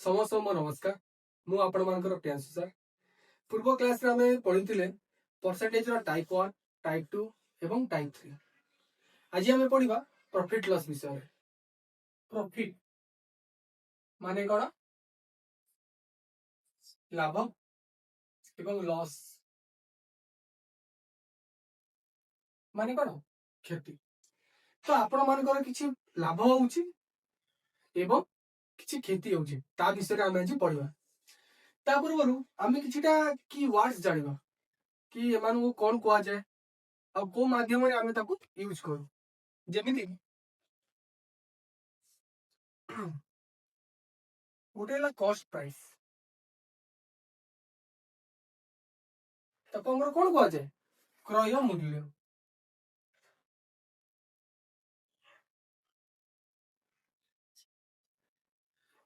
समस्त नमस्कार मु आपण मानकर प्रियांशु सर पूर्व क्लास रे हमें पढ़ी परसेंटेज रो टाइप 1 टाइप 2 एवं टाइप 3 आज हमें पढ़ा प्रॉफिट लॉस विषय रे प्रॉफिट माने कोन लाभ एवं लॉस माने कोन क्षति तो आपण मानकर किछि लाभ होउछि एवं किछि क्षति होउछि ता विषय रे हमें आज पढ़िबा ता पूर्वरु हमें किछिटा की वर्ड्स जानिबा कि एमानु को कोन कोआ जाय आ को माध्यम रे हमें ताकू यूज करू जेमिति गोटे है कॉस्ट प्राइस ताको हमर कोन कोआ जाय क्रय मूल्य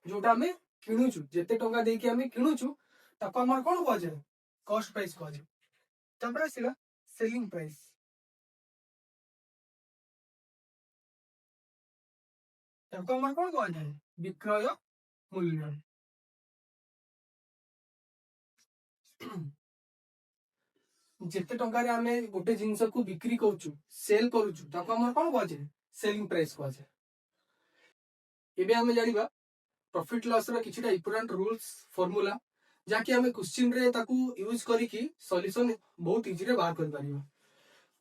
जोटा हमें किणुचु जेते टंका देकी हमें किणुचु ताको हमर कोन कोआ जाय कॉस्ट प्राइस कोआ जाय तबरा सिला सेलिंग प्राइस ताको हमर कोन कोआ जाय विक्रय मूल्य जेते टंका रे हमें गोटे जिंस को बिक्री करूचु सेल करूचु ताको हमर कोन कोआ जाय सेलिंग प्राइस कोआ जाय एबे हमें जानिबा प्रॉफिट लॉस रा किछिटा इंपोर्टेंट रूल्स फार्मूला जाकि हमें क्वेश्चन रे ताकू यूज करिकी सॉल्यूशन बहुत इजी रे बाहर कर परिबा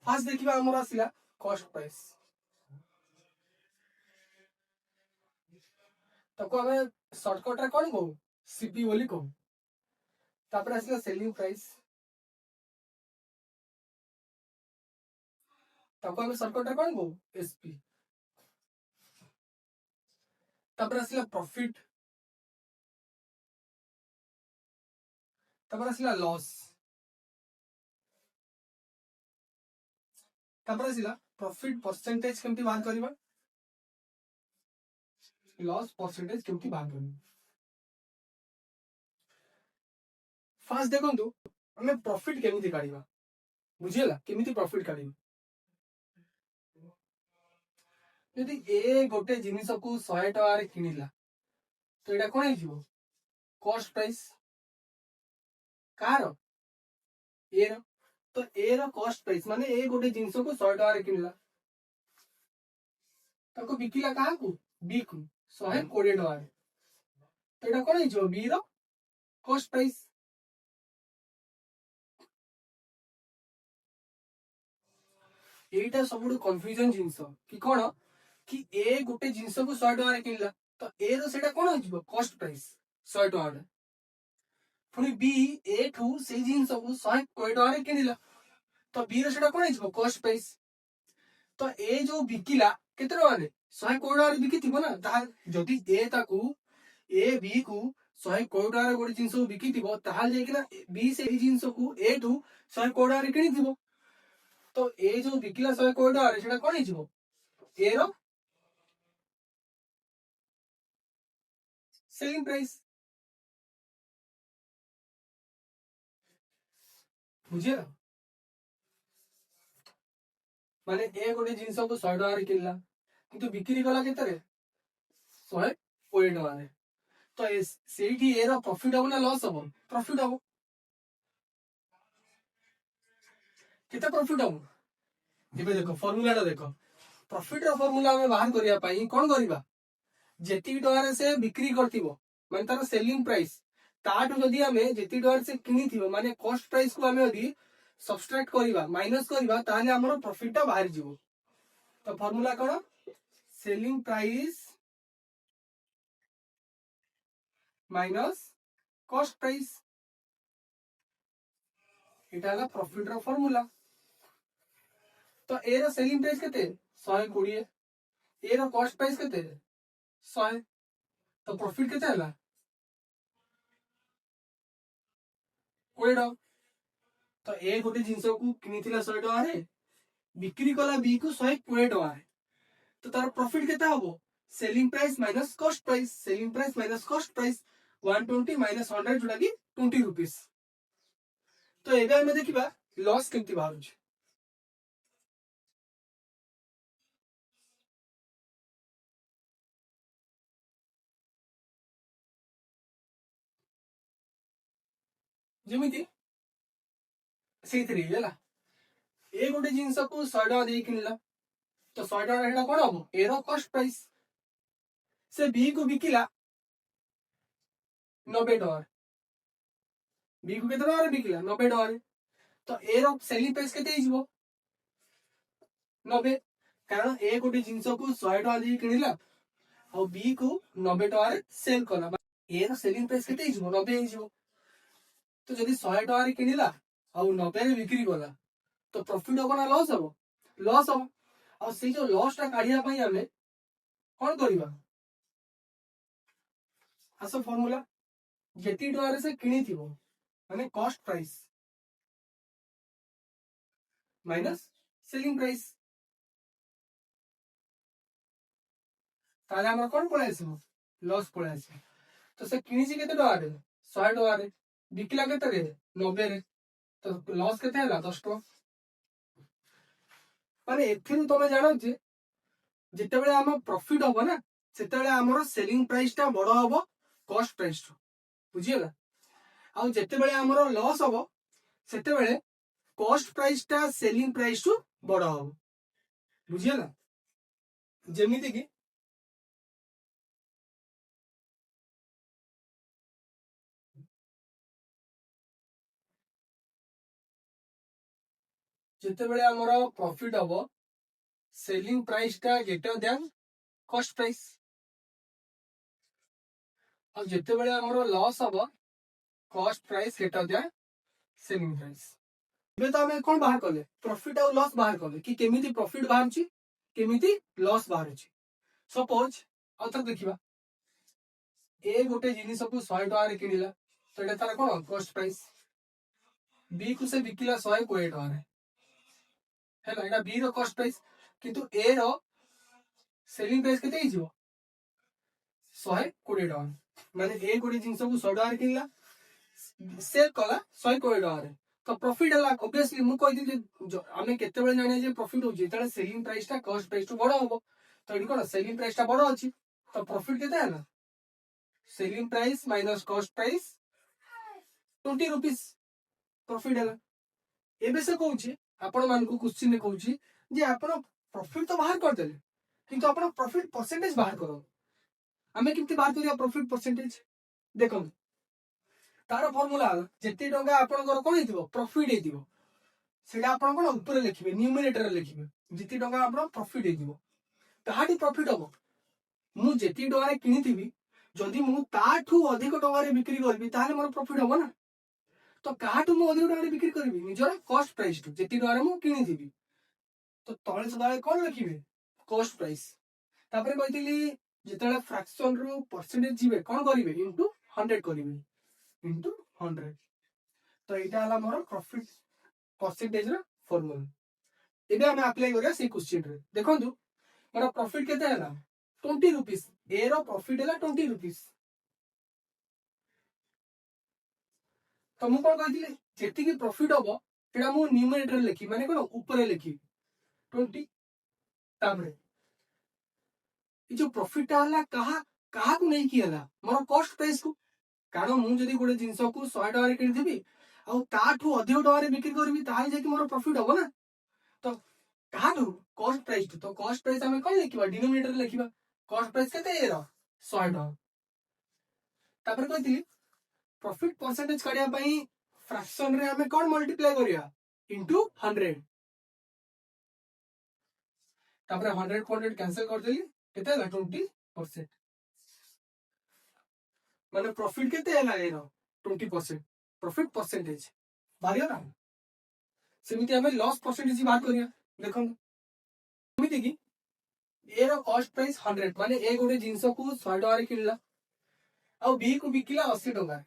फर्स्ट देखिबा हमर आसिला कॉस्ट प्राइस ताको हमें शॉर्टकट रे कोन कहू सीपी बोली कहू तापर आसिला सेलिंग प्राइस ताको हमें शॉर्टकट रे कोन कहू एसपी तापर आसिला प्रॉफिट तापर आसिला लॉस तापर आसिला प्रॉफिट परसेंटेज केमती बाहर करबा लॉस परसेंटेज केमती बाहर करबा फर्स्ट देखंतु हमें प्रॉफिट केमती काढिबा बुझियला केमती प्रॉफिट काढिबा यदि ए गोटे जिनिस को 100 टका रे किनिला तो एटा कोन हिजिबो कॉस्ट प्राइस कार ए रो तो ए रो कॉस्ट प्राइस माने ए गोटे जिनिस को 100 टका रे किनिला ताको बिकिला कहा को बी को 120 टका रे तो एटा कोन हिजिबो बी रो कॉस्ट प्राइस एटा सबुड कंफ्यूजन जिनिस कि कोन कि ए गोटे जिनिस को 100 टका रे किनिला तो ए रो सेटा कोन हिजिबो कॉस्ट प्राइस 100 टका रे पुनी बी ए ठू से जिनिस को 120 टका रे किनिला तो बी रो सेटा कोन हिजिबो कॉस्ट प्राइस तो ए जो बिकिला केते टका रे 120 टका रे बिकिथिबो ना ता जदि ए ताकू ए बी को 120 टका रे गोटे जिनिस को बिकिथिबो ताहाल जेकिना बी से ए जिनिस को ए ठू 120 टका रे किनिथिबो तो ए जो बिकिला 120 टका रे सेटा कोन हिजिबो ए रो सेलिंग प्राइस बुझिया माने ए गोटे जिनिस को 100 टका रे किनला किंतु बिक्री कला केते रे 120 टका रे तो सेठी ए रो प्रॉफिट हो ना लॉस हो प्रॉफिट हो केते प्रॉफिट हो एबे देखो फार्मूला टा देखो प्रॉफिट रो फार्मूला हमें बाहर करिया पई कोन करिबा जेती टका रे से बिक्री करथिबो माने तार सेलिंग प्राइस ताठू जदि हमें जेती टका से किनिथिबो माने कॉस्ट प्राइस को हमें यदि सब्सट्रैक्ट करिबा माइनस करिबा ताले हमरो प्रॉफिट टा बाहर जिवो तो फार्मूला कोन selling price minus cost price एटा हला प्रॉफिट रो फार्मूला तो ए रो सेलिंग प्राइस केते 120 ए रो कॉस्ट प्राइस केते 100 तो प्रॉफिट केते हला 20 टका तो ए गोटे जिनिस को किनिथिला 100 टका रे बिक्री कला बी को 120 टका रे तो तार प्रॉफिट केता हबो selling price minus cost price selling price minus cost price 120 minus 100 जोटा की 20 रुपीस तो एबे हमें देखिबा लॉस केमती बाहर छै जमीती से ए गोटे जिनस को 100 टका दे किनला तो 100 टका कौन हम ए कॉस्ट प्राइस से बी को बिकिला 90 टका बी को केते टका बिकिला 90 टका तो ए सेलिंग प्राइस केते 90 कारण ए गोटे जिनस को 100 टका दे किनिला और बी को 90 टका सेल कला ए सेलिंग प्राइस केते 90 तो जदि 100 टका किनिला और 90 रे बिक्री कला तो प्रॉफिट हम ना लॉस हम लॉस हम और से जो लॉस टा काढिया पई हमें कौन करबा आसो फार्मूला जेती डॉलर से किनी थिबो माने cost price minus selling price ताले हमरा कौन पळे आसीबो लॉस पळे आसी तो से किनी छि केते डॉलर रे 100 डॉलर रे बिकला केते रे 90 रे तो लॉस केते हला 10 टका माने एथिरु तमे जानो जे जेते बेले हम प्रॉफिट होबो ना सेते बेले हमरो सेलिंग प्राइस टा बडो होबो कॉस्ट प्राइस टू बुझियला आ जेते बेले हमरो लॉस होबो सेते बेले कॉस्ट प्राइस टा सेलिंग प्राइस टू बडो होबो बुझियला जेमिति कि जेते बेले हमरो प्रॉफिट होबो सेलिंग प्राइस टा ग्रेटर देन कॉस्ट प्राइस और जिते बेले हमरो लॉस हम cost price greater than selling price बे तो हमें कौन बाहर कले प्रॉफिट और लॉस बाहर कले कि केमिति प्रॉफिट बाहर छि केमिति लॉस बाहर छि सपोज आ तो देखिबा ए गोटे जिनिस को 100 टका रे किनिला तो एटा तार कोन कॉस्ट प्राइस बी को से बिकिला 120 टका रे हैला एटा बी रो कॉस्ट प्राइस किंतु ए रो सेलिंग प्राइस केते हिजो 120 टका माने ए गोटे जिनिस को 100 टका रे किनिला सेल कला 120 टका रे तो प्रॉफिट हला ऑब्वियसली मु कहि दिली हमें केते बेले जाने जे प्रॉफिट हो जे तळे सेलिंग प्राइस टा कॉस्ट प्राइस टू बडो होबो तो एडी कोन सेलिंग प्राइस टा बडो अछि तो प्रॉफिट केते हला selling price minus cost price 20 rupees profit हला एबे से कहूची आपण मान को क्वेश्चन ने कहूची जे आपण प्रॉफिट तो बाहर कर देले किंतु आपण प्रॉफिट परसेंटेज बाहर करो हमें किंतु बाहर करिया प्रॉफिट परसेंटेज देखो तार फार्मूला जेते टंका आपनकर कोन हेतिबो प्रॉफिट हेतिबो सेटा आपन कोन ऊपर लिखिबे न्यूमरेटर लिखिबे जेते टंका आपन प्रॉफिट हेतिबो ताहाटी प्रॉफिट हो मु जेती टंका रे किनिथिबी जदि मु ताठू अधिक टंका रे बिक्री करबी ताले मोर प्रॉफिट हो ना तो काठू मु अधिक टंका रे बिक्री करबी निजर कॉस्ट प्राइस टू जेती टंका रे मु किनिथिबी तो तळे सदाळे कोन लिखिबे कॉस्ट प्राइस तापरे कहितली जेतळे फ्रैक्शन रो परसेंटेज जिवे कोन करिवे इनटू 100 करिवे इनटू 100 तो एटा हला मोर प्रॉफिट परसेंटेज रो फार्मूला एबे हम अप्लाई करिया से क्वेश्चन रे देखंतु मोर प्रॉफिट केते हला 20 रुपीस ए रो प्रॉफिट हला 20 रुपीस तो मु कोन कहितली जेति की प्रॉफिट होबो सेटा मु न्यूमरेटर लिखि माने कोन ऊपर लिखि 20 ताबरे ई जो प्रॉफिट हला कहा को नहीं कियला मोर कॉस्ट प्राइस को कारण मु जदी गोटे जिंस को 100 टका रे किनिथिबी आ ताठू अधिक टका रे बिक्री करबी ताहे जे कि मोर प्रॉफिट होबो ना तो काठू कॉस्ट प्राइस तो कॉस्ट प्राइस हमें कोन लिखिबा डिनोमिनेटर लिखिबा कॉस्ट प्राइस केते ए रो 100 टका तापर कहितली प्रॉफिट परसेंटेज काढिया पई फ्रैक्शन रे हमें कोन मल्टीप्लाई करिया इनटू 100 तापर 100 को 100 कैंसिल कर देली केते हला 20% माने प्रॉफिट केते हला ए रो 20% प्रॉफिट परसेंटेज बारिया ना सेमिति हमें लॉस परसेंटेज बात करिया देखो सेमिति की ए रो कॉस्ट प्राइस 100 माने ए गोटे जिंस को 100 टका रे किनला आ बी को बिकिला 80 टका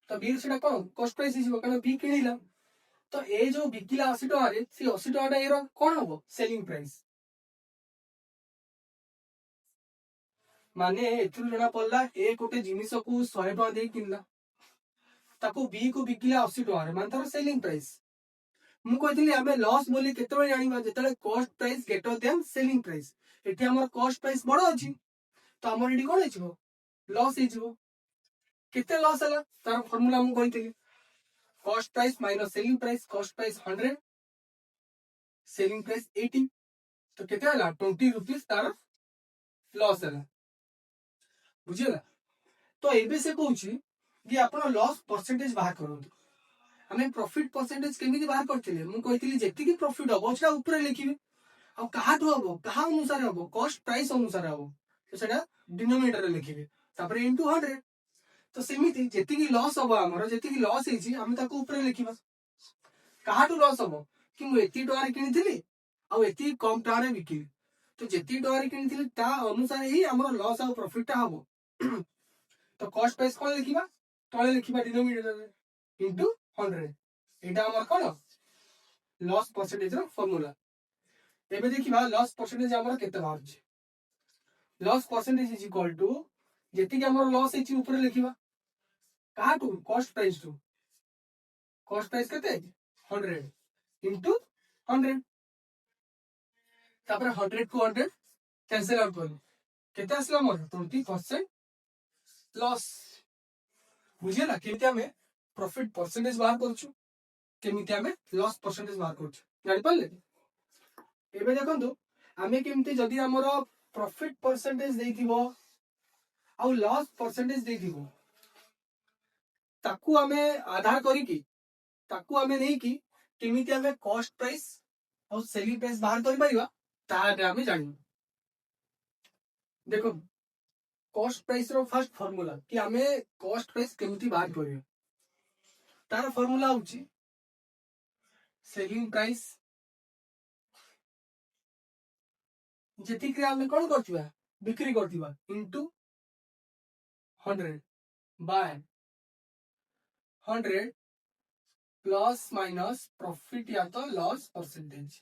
तो बी सेटा कोन कॉस्ट प्राइस हिजो कारण बी किनिला तो ए जो बिकिला 80 टका रे से 80 टका ए रो कोन होबो सेलिंग प्राइस माने एथु जणा पड़ला ए गोटे जिनिस को 100 टका दे किनला ताको बी को बिकिला 80 टका रे माने तार सेलिंग प्राइस मु कहथिली हमें लॉस बोली केते बे जानिबा जेतले cost price greater than selling price एठी हमर कॉस्ट प्राइस बडो अछि तो हमर एडी कोन हिजो लॉस हिजो केते लॉस हला तार फार्मूला मु कहथिली cost price minus selling price, cost price 100, selling price 80, तो केते हला 20 रुपीस तार लॉस है। बुझिला? तो एबे से कहूची कि आपण लॉस परसेंटेज बाहर करंतु। हमें प्रॉफिट परसेंटेज केमिति बाहर करथिले, मु कहितली जेति की प्रॉफिट हबो सेटा ऊपर लिखिबे। आ काहाठु हबो, काहा अनुसार हबो, कॉस्ट प्राइस अनुसार हबो, तो सेटा डिनोमिनेटर रे लिखिबे, तापर इनटू 100। तो सेमिति जेति की लॉस हबो, हमर जेति की लॉस हेची हम ताको ऊपर लिखिबा। काहाठु लॉस हबो कि मु एति टका किनिथिली आ एति कम टका रे बिकिली, तो जेति टका रे किनिथिली ता अनुसार ही हमर लॉस आ प्रॉफिट ता हबो। तो कॉस्ट प्राइस कोन लिखिबा, तळे लिखिबा डिनोमिनेटर रे इनटू 100। एटा हमर कोन लॉस परसेंटेज रो फार्मूला। एबे देखिबा लॉस परसेंटेज हमर केते बाहर छै। Loss percentage is equal to जेति कि हमर लॉस हेची ऊपर लिखिबा, काहाठु cost price to, cost price केते 100 इनटू 100, तापर 100 को 100 कैंसिल आउट कर केते आसला मोर 20% लॉस। बुझिला केमिति हमें प्रॉफिट परसेंटेज बाहर करछु, केमिति हमें लॉस परसेंटेज बाहर करछु, जानि पाले। एबे देखंतु हमें केमिति जदी हमर प्रॉफिट परसेंटेज देथिबो आ लॉस परसेंटेज देथिबो, ताकू हमें आधार करी की ताकू हमें नहीं की केमिति हमें कॉस्ट प्राइस और सेलिंग प्राइस बाहर करि परिबा, तारे हमें जानि। देखो cost price row first formula कि हमें कॉस्ट प्राइस केमिति बाहर करियो, तार फार्मूला होची सेलिंग प्राइस जेति कि हमें कोन करथिबा बिक्री करथिबा into 100 by 100 plus minus profit या तो लॉस परसेंटेज।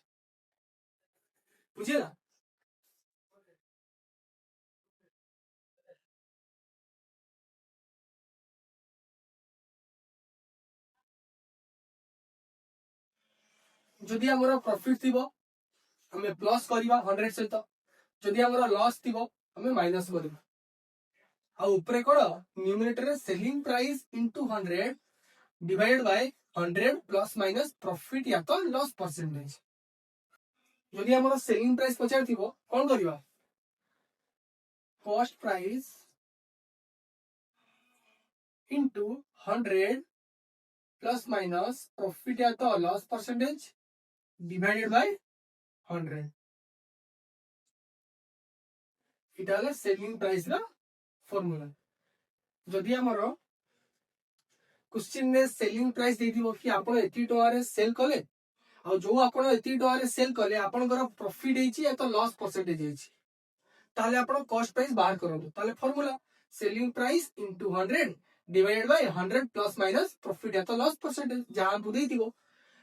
बुझिला? जदि हमर प्रॉफिट थिबो हमें प्लस करबा 100 सहित, जदि हमर लॉस थिबो हमें माइनस करबा। आ ऊपर कोन न्यूमरेटर रे selling price into 100 divided by 100 plus minus profit या तो लॉस परसेंटेज। जदि हमर सेलिंग प्राइस पचार थिबो कोन करबा, cost price into 100 plus minus profit या तो लॉस परसेंटेज डिवाइडेड बाय 100। इटा हला सेलिंग प्राइस रा फार्मूला। जदि हमर क्वेश्चन में सेलिंग प्राइस देथिबो कि आपण एति टका रे सेल कले आ जो आपण एति टका रे सेल कले आपनकर प्रॉफिट हेची या तो लॉस परसेंटेज हेची, ताले आपण कॉस्ट प्राइस बाहर करंतु। ताले formula selling price into 100 divided by 100 plus minus profit या तो लॉस परसेंटेज जहां बु देथिबो।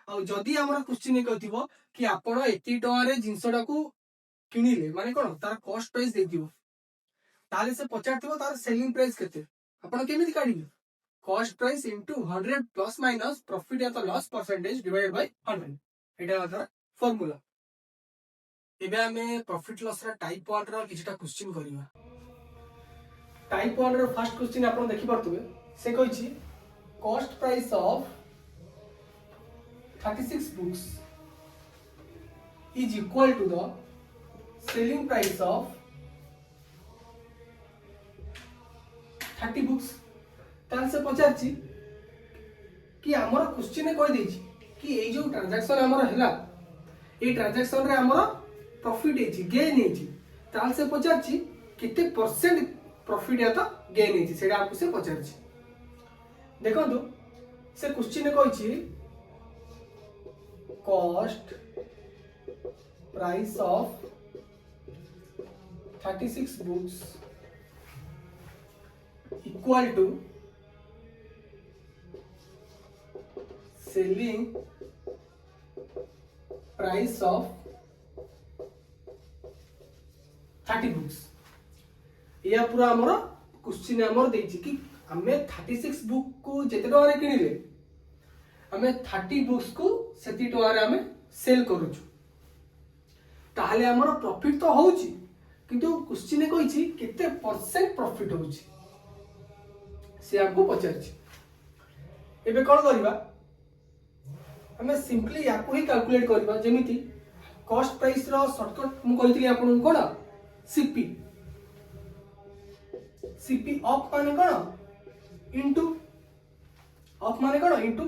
आ जदि हमर क्वेश्चन कहथिबो कि आपण एति टका रे जिंसटा को किनिले माने कोन तार कॉस्ट प्राइस देथिबो, ताले से पचारथिबो तार सेलिंग प्राइस केते, आपण केमिति काढिबे cost price into 100 plus minus profit या तो loss percentage divided by 100। Etah Aadhaar formula. एबे हमें प्रॉफिट लॉस रा टाइप 1 रा किछटा क्वेश्चन करिवा। टाइप 1 रा फर्स्ट क्वेश्चन आपण देखि परतबे, से कहिछि cost price of 36 books is equal to the selling price of 30 books. ताल से पचारछि कि हमर क्वेश्चन कहि दैछि कि ए जो ट्रांजैक्शन हमर हला ए ट्रांजैक्शन रे हमर प्रॉफिट हेछि गेन हेछि, ताल से पचारछि किते परसेंट प्रॉफिट या तो गेन हेछि सेटा आपको से पचारछि। देखंतु से क्वेश्चन कहिछि cost price of 36 books equal to selling price of 30 books. या पूरा हमर क्वेश्चन हमर देछि कि हमें 36 बुक को जेते टका रे किनिले हमें 30 बुक्स को सेति टका रे हमें सेल करूछु, ताहले हमर प्रॉफिट तो होउची किंतु क्वेश्चन कहिछि केते परसेंट प्रॉफिट होउची से हमको पचारछि। एबे कोन करबा आम सिंपली या ही कैलकुलेट करवा जमी कॉस्ट प्राइस रो शॉर्टकट मु कहितली आपन कोन सीपी सीपी ऑफ माने कोन इनटू ऑफ माने कोन इनटू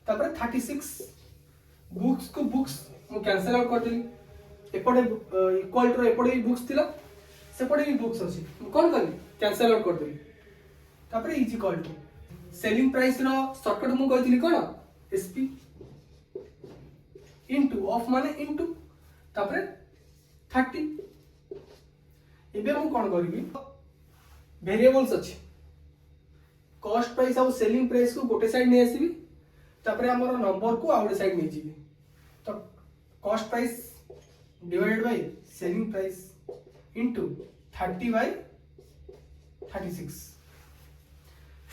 तापर 36 बुक्स को बुक्स मु कैंसिल आउट कर देली एपटे इक्वल टू एपटे भी बुक्स थिला सेपटे भी बुक्स अछि मु कोन करली कैंसिल आउट कर देली तापर is equal to selling price रो शॉर्टकट मु कहितली कोन एसपी इनटू ऑफ माने इनटू तापर 30 एबे मु कोन करबी वेरिएबल्स अछि कॉस्ट प्राइस और सेलिंग प्राइस को गोटे साइड नहीं आसबी तापर हमर नंबर को आउट साइड नहीं जीबी तो cost price divided by selling price into 30 by 36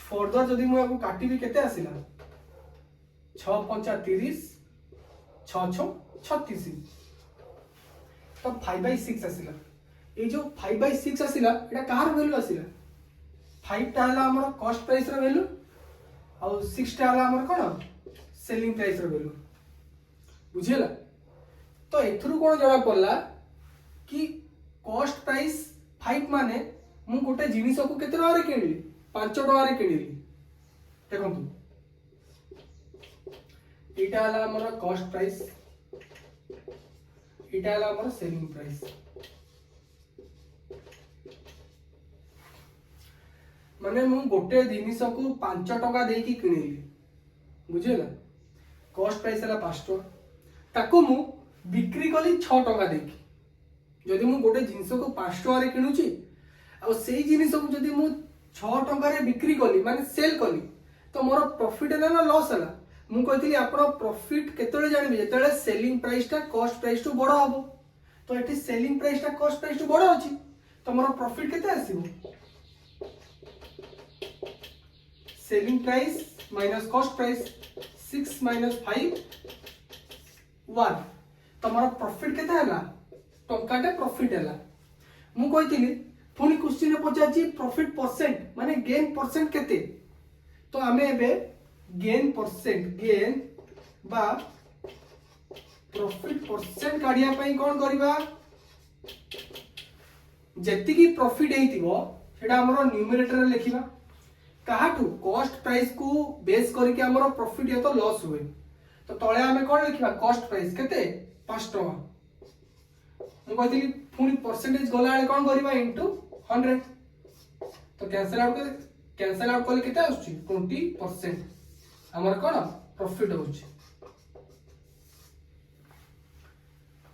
further जदि मु आपको काटिबी केते आसिला 6 5 30 6 6 36 तो 5 बाय 6 आसिला ये जो 5 बाय 6 आसिला एटा कहार वैल्यू आसिला 5 टा हला हमर कॉस्ट प्राइस रो वैल्यू और 6 टा हला हमर कोन सेलिंग प्राइस रो वैल्यू बुझियला तो एथरु कोन जणा पड़ला कि कॉस्ट प्राइस 5 माने मु गोटे जिनिस को केते टका रे किनली 5 टका रे किनली देखंतु एटा हला हमर कॉस्ट प्राइस एटा हला हमर सेलिंग प्राइस माने मु गोटे जिनिस को 5 टका दे की किनली बुझियला कॉस्ट प्राइस हला 5 टका ताको मु बिक्री कली 6 टका दे की जदि मु गोटे जिनिस को 5 टका रे किनुची और सेही जिनिस को जदि मु 6 टका रे बिक्री कली माने सेल कली तो मोर प्रॉफिट हला ना लॉस हला मु कहतिली आपण प्रॉफिट केतले जानिबे जेतले सेलिंग प्राइस टा कॉस्ट प्राइस टू बडो हबो तो एठी सेलिंग प्राइस टा कॉस्ट प्राइस टू बडो अछि तो मोर प्रॉफिट केते आसीबो selling price minus cost price 6 minus 5 1 तमरा प्रॉफिट केते हला टंकाटे प्रॉफिट हला मु कहितली पुनी क्वेश्चन रे पचाची प्रॉफिट परसेंट माने गेन परसेंट केते तो हमें एबे गेन परसेंट गेन बा प्रॉफिट परसेंट काढिया पई कोन करबा जेति की प्रॉफिट हेतिबो सेटा हमरो न्यूमरेटर रे लिखिबा काहाटू कॉस्ट प्राइस को बेस करके हमरो प्रॉफिट या तो लॉस हुए तो तळे हमें कोन लिखिबा कॉस्ट प्राइस केते 5 टका मु कहतिली पुनी परसेंटेज गला वाले कोन करबा इनटू 100 तो कैंसिल आउट कले केते आछी 20% हमर कोन प्रॉफिट होछि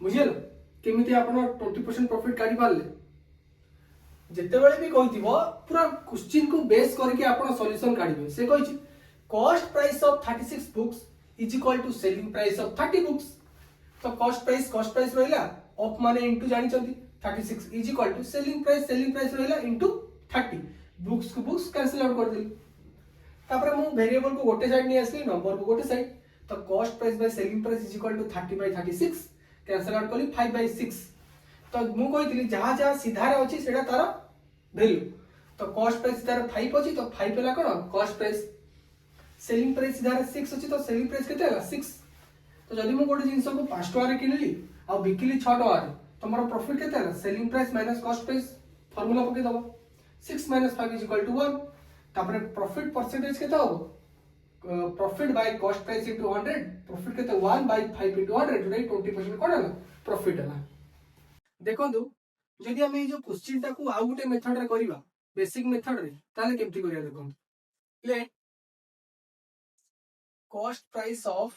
बुझियलो केमिति आपण 20% प्रॉफिट काढी पारले जेते बेले भी कहिथिबो पूरा क्वेश्चन को बेस करके आपण सॉल्यूशन काढिबे से कहिछि cost price of 36 books is equal to selling price of 30 books तो कॉस्ट प्राइस रहला ऑफ माने इनटू जानि चंदी 36 is equal to selling price रहला इनटू 30 बुक्स को बुक्स कैंसिल आउट कर देली तापर मु वेरिएबल को गोटे साइड नहीं आसली नंबर को गोटे साइड तो cost price by selling price is equal to 30 by 36 cancel out कली 5 बाय 6 तो मु कहितली जहां जहां सीधा रे अछि सेटा तार वैल्यू तो कॉस्ट प्राइस तार 5 अछि तो 5 पेला कोन कॉस्ट प्राइस सेलिंग प्राइस सीधा रे 6 अछि तो सेलिंग प्राइस केते हला 6 तो जदि मु गोटे जिंस को 5 टका रे किनली आ बिकिली 6 टका रे तो मोर प्रॉफिट केते हला selling price minus cost price formula पके दबो 6 माइनस 5 इज इक्वल टू 1 तापर प्रॉफिट परसेंटेज केते होबो profit by cost price into 100 profit केते 1 बाय 5 इनटू 100 जोटा 20% कोन हला प्रॉफिट हला देखंतु जदि हम जो क्वेश्चन टा को आउ गोटे मेथड रे करिबा बेसिक मेथड रे ताले केमति करिया देखंतु let cost price of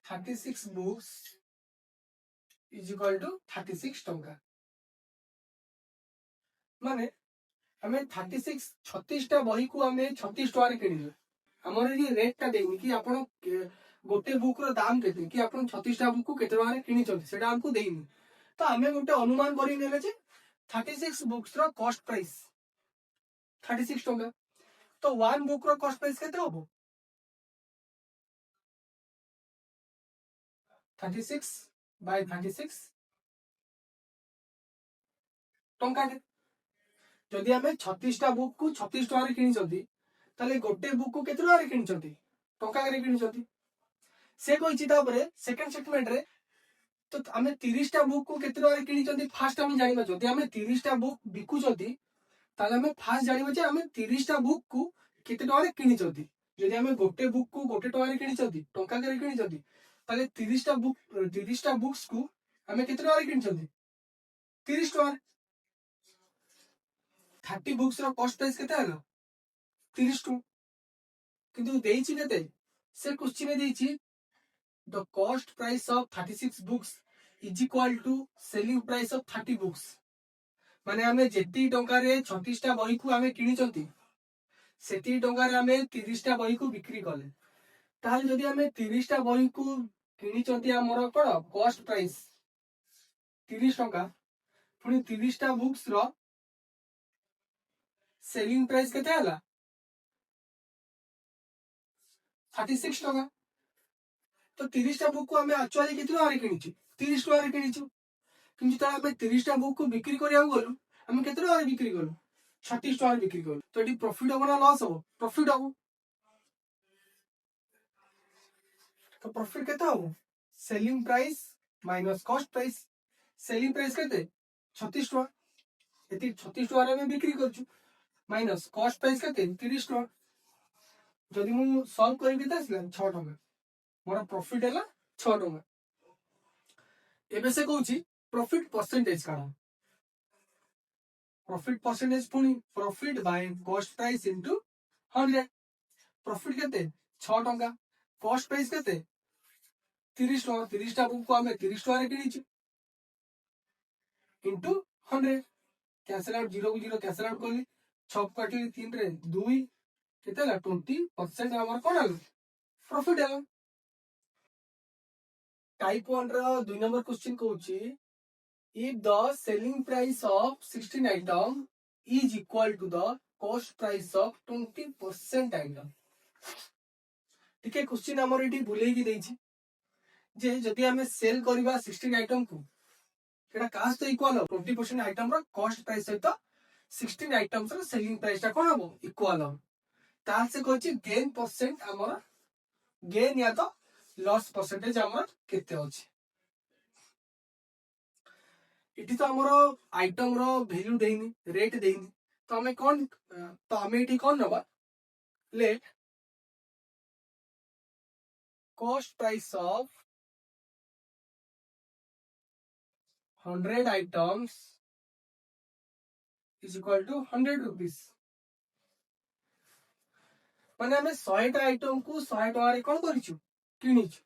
36 books is equal to 36 टंका माने हमें 36 टा बही को हमें 36 टका रे किनिले हमर ये रेट टा देनी कि आपण गोटे बुक रो दाम केते कि आपण 36 टा बुक को केते टका रे किनि चंती सेटा हमको देइनी तो हमें गोटे अनुमान करि नेले जे 36 बुक्स रो कॉस्ट प्राइस 36 टका तो वन बुक रो कॉस्ट प्राइस केते होबो 36 बाय 36 टंका के जदि हमें 36 टा बुक को 36 टका रे किनि चंती ताले गोटे बुक को केते टका रे किनिचंती टका करे किनिचंती से कहिछि तापरे सेकंड स्टेटमेंट रे तो आमे 30 टा बुक को केते टका रे किनिचंती फास्ट हम जानिबा जदी आमे 30 टा बुक बिकुचंती ताले आमे फास्ट जानिबा जे आमे 30 टा बुक को केते टका रे किनिचंती जदी आमे गोटे बुक को गोटे टका रे किनिचंती टका करे किनिचंती ताले 30 टा बुक्स को आमे केते टका रे किनिचंती 30 टका 30 बुक्स रो कॉस्ट प्राइस केते हलो 30 टका किंतु देइछि केते से क्वेश्चन में देइछि the cost price of 36 books is equal to selling price of 30 books माने हमें जेती टंका रे 36 टा बही को हमें किनिचंती सेती टंका रे हमें 30 टा बही को बिक्री कले ताल जदी हमें 30 टा बही को किनिचंती हमर कोन कॉस्ट प्राइस 30 टंका पुनी 30 टा बुक्स रो सेलिंग प्राइस केते हला 36 टका तो 30 टा बुक को हमें एक्चुअली केते टका रे किनिछु 30 टका रे किनिछु किंतु तार हमें 30 टा बुक को बिक्री करिया गलु हमें केते टका रे बिक्री करू 36 टका रे बिक्री करू तो एटी प्रॉफिट हो ना लॉस हो प्रॉफिट हो तो प्रॉफिट केते हो selling price minus cost price selling price केते 36 टका एती 36 टका रे हमें बिक्री करछु माइनस कॉस्ट प्राइस केते 30 टका जदी मु सॉल्व करी केते आसला 6 टका मोर प्रॉफिट हैला 6 टका एबे से कहूची प्रॉफिट परसेंटेज काढ प्रॉफिट परसेंटेज पुनी profit by cost price into 100 profit केते 6 टका कॉस्ट प्राइस केते 30 टका 30 टा बुक को हमें 30 टका रे किनिछु इनटू 100 कैंसिल आउट 0 को 0 कैंसिल आउट करली 6 काटली 3 रे 2 केते ला 20% हमर कोन हल प्रॉफिट है टाइप 1 रो 2 नंबर क्वेश्चन कहूची if the selling price of 16 item is equal to the cost price of 20% item ठीक है क्वेश्चन हमर एठी भुलेई की देछि जे जदी हमें सेल करबा 16 आइटम को एटा कास तो इक्वल 20% आइटम रो कॉस्ट प्राइस सहित 16 आइटम्स रो सेलिंग प्राइस ता कोन हो इक्वल हो ताल से कहछि गेन परसेंट हमर गेन या तो लॉस परसेंटेज हमर केते होछि इटी तो हमर आइटम रो वैल्यू देइनी रेट देइनी तो हमें कोन तो हमें इटी कोन नबा late cost price of 100 items is equal to 100 rupees माने हमें 100 टा आइटम को 100 टका रे कोन करिछु किनिछु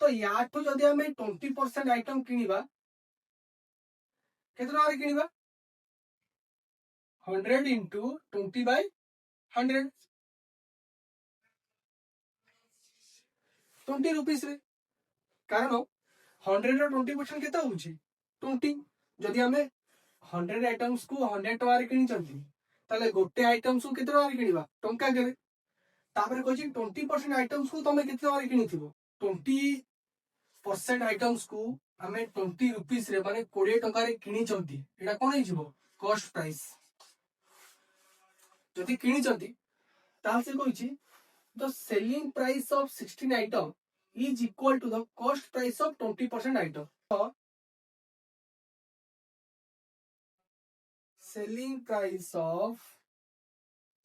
तो याठो जदी हमें 20% आइटम किनिबा केतना रे किनिबा 100 into 20 by 100 20 रुपीस रे कारण 100 रो 20% केता होउची 20 जदी हमें 100 आइटम्स को 100 टका रे किनि चंती ताले गोटे आइटम्स को केते टका रे किनिबा टंका करे तापर कहछि 20% आइटम्स को तमे केते टका रे किनिथिबो 20% आइटम्स को हमें 20 रुपीस रे माने 20 टका रे किनि चंती एटा कोन हे जिवो कॉस्ट प्राइस जदी किनि चंती ताल से कहछि the selling price of 16 item is equal to the cost price of 20% item. So, selling price of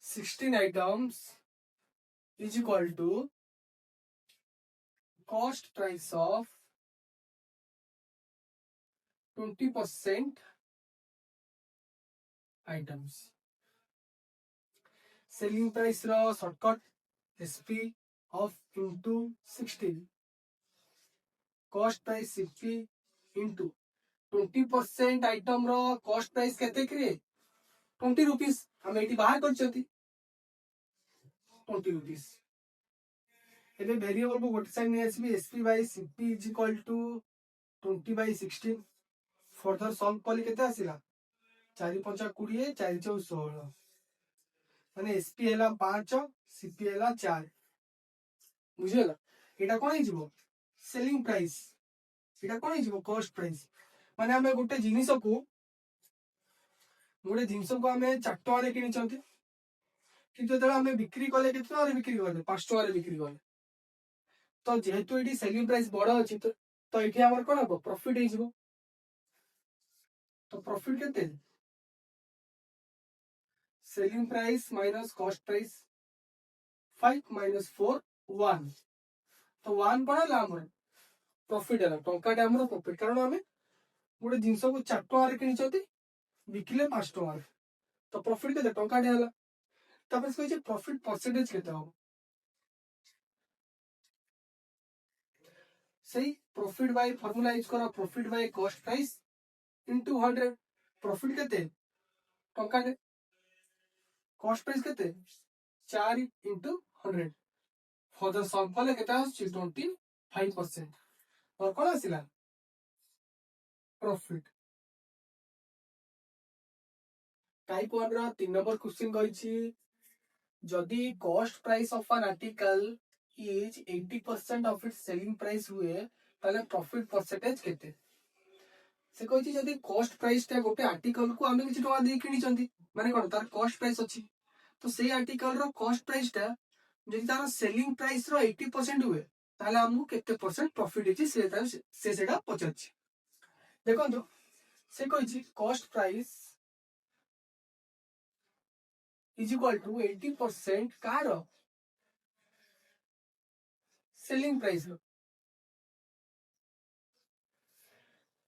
16 items is equal to cost price of 20% items. Selling price ro shortcut SP of into 16 cost price CP into 20% item row cost price केते करे 20 rupees हम eighty बाहर कर छथि 20 rupees एबे variable को गोटे side ने SB SP by CP is equal to 20 by 16 further solve कली केते आसिला 4 5 20 4 4 16 माने एसपी हैला 5 सीपी हैला 4 बुझेला एटा कोन हे जिवो सेलिंग प्राइस एटा कोन हे जिवो कॉस्ट प्राइस माने हमें गोटे जिनिस को हमें 4 टका रे किनि चंती किंतु जेतेबेले आमे बिक्री कले केते टका रे बिक्री कले 5 टका रे बिक्री कले तो जेहेतु एटी सेलिंग प्राइस बड़ अछि तो एठी हमर कोन हबो प्रॉफिट हे जिवो तो प्रॉफिट केते selling price minus cost price 5 minus 4 1 तो 1 कोन हला हमर प्रॉफिट हला टंका टे हमर प्रॉफिट कारण आमे गोटे जिंस को 4 टका रे किनिचोती बिकिले 5 टका रे तो प्रॉफिट केते टंका टे हला तापर से प्रॉफिट परसेंटेज केते हो सही प्रॉफिट बाय फार्मूला यूज करा profit by cost price into 100 profit केते टंका टे कॉस्ट प्राइस केते 4 इनटू 100 फॉर द सम कले केते आछि 25% और कोन आसिला प्रॉफिट टाइप 1 रा 3 नंबर क्वेश्चन कहिछि जदि cost price of an article is 80% of its selling price हुए ताले प्रॉफिट परसेंटेज केते से कहिछि जदि कॉस्ट प्राइस ता गोटे आर्टिकल को आमे किछि टका दे किनि चंती माने कोन तार कॉस्ट प्राइस अछि तो सेई आर्टिकल रो कॉस्ट प्राइस ता जदि तार सेलिंग प्राइस रो 80% हुए ताले हमहु केते परसेंट प्रॉफिट अछि से सेटा पचाछि देखो तो से कहिछि cost price is equal to 80% कार सेलिंग प्राइस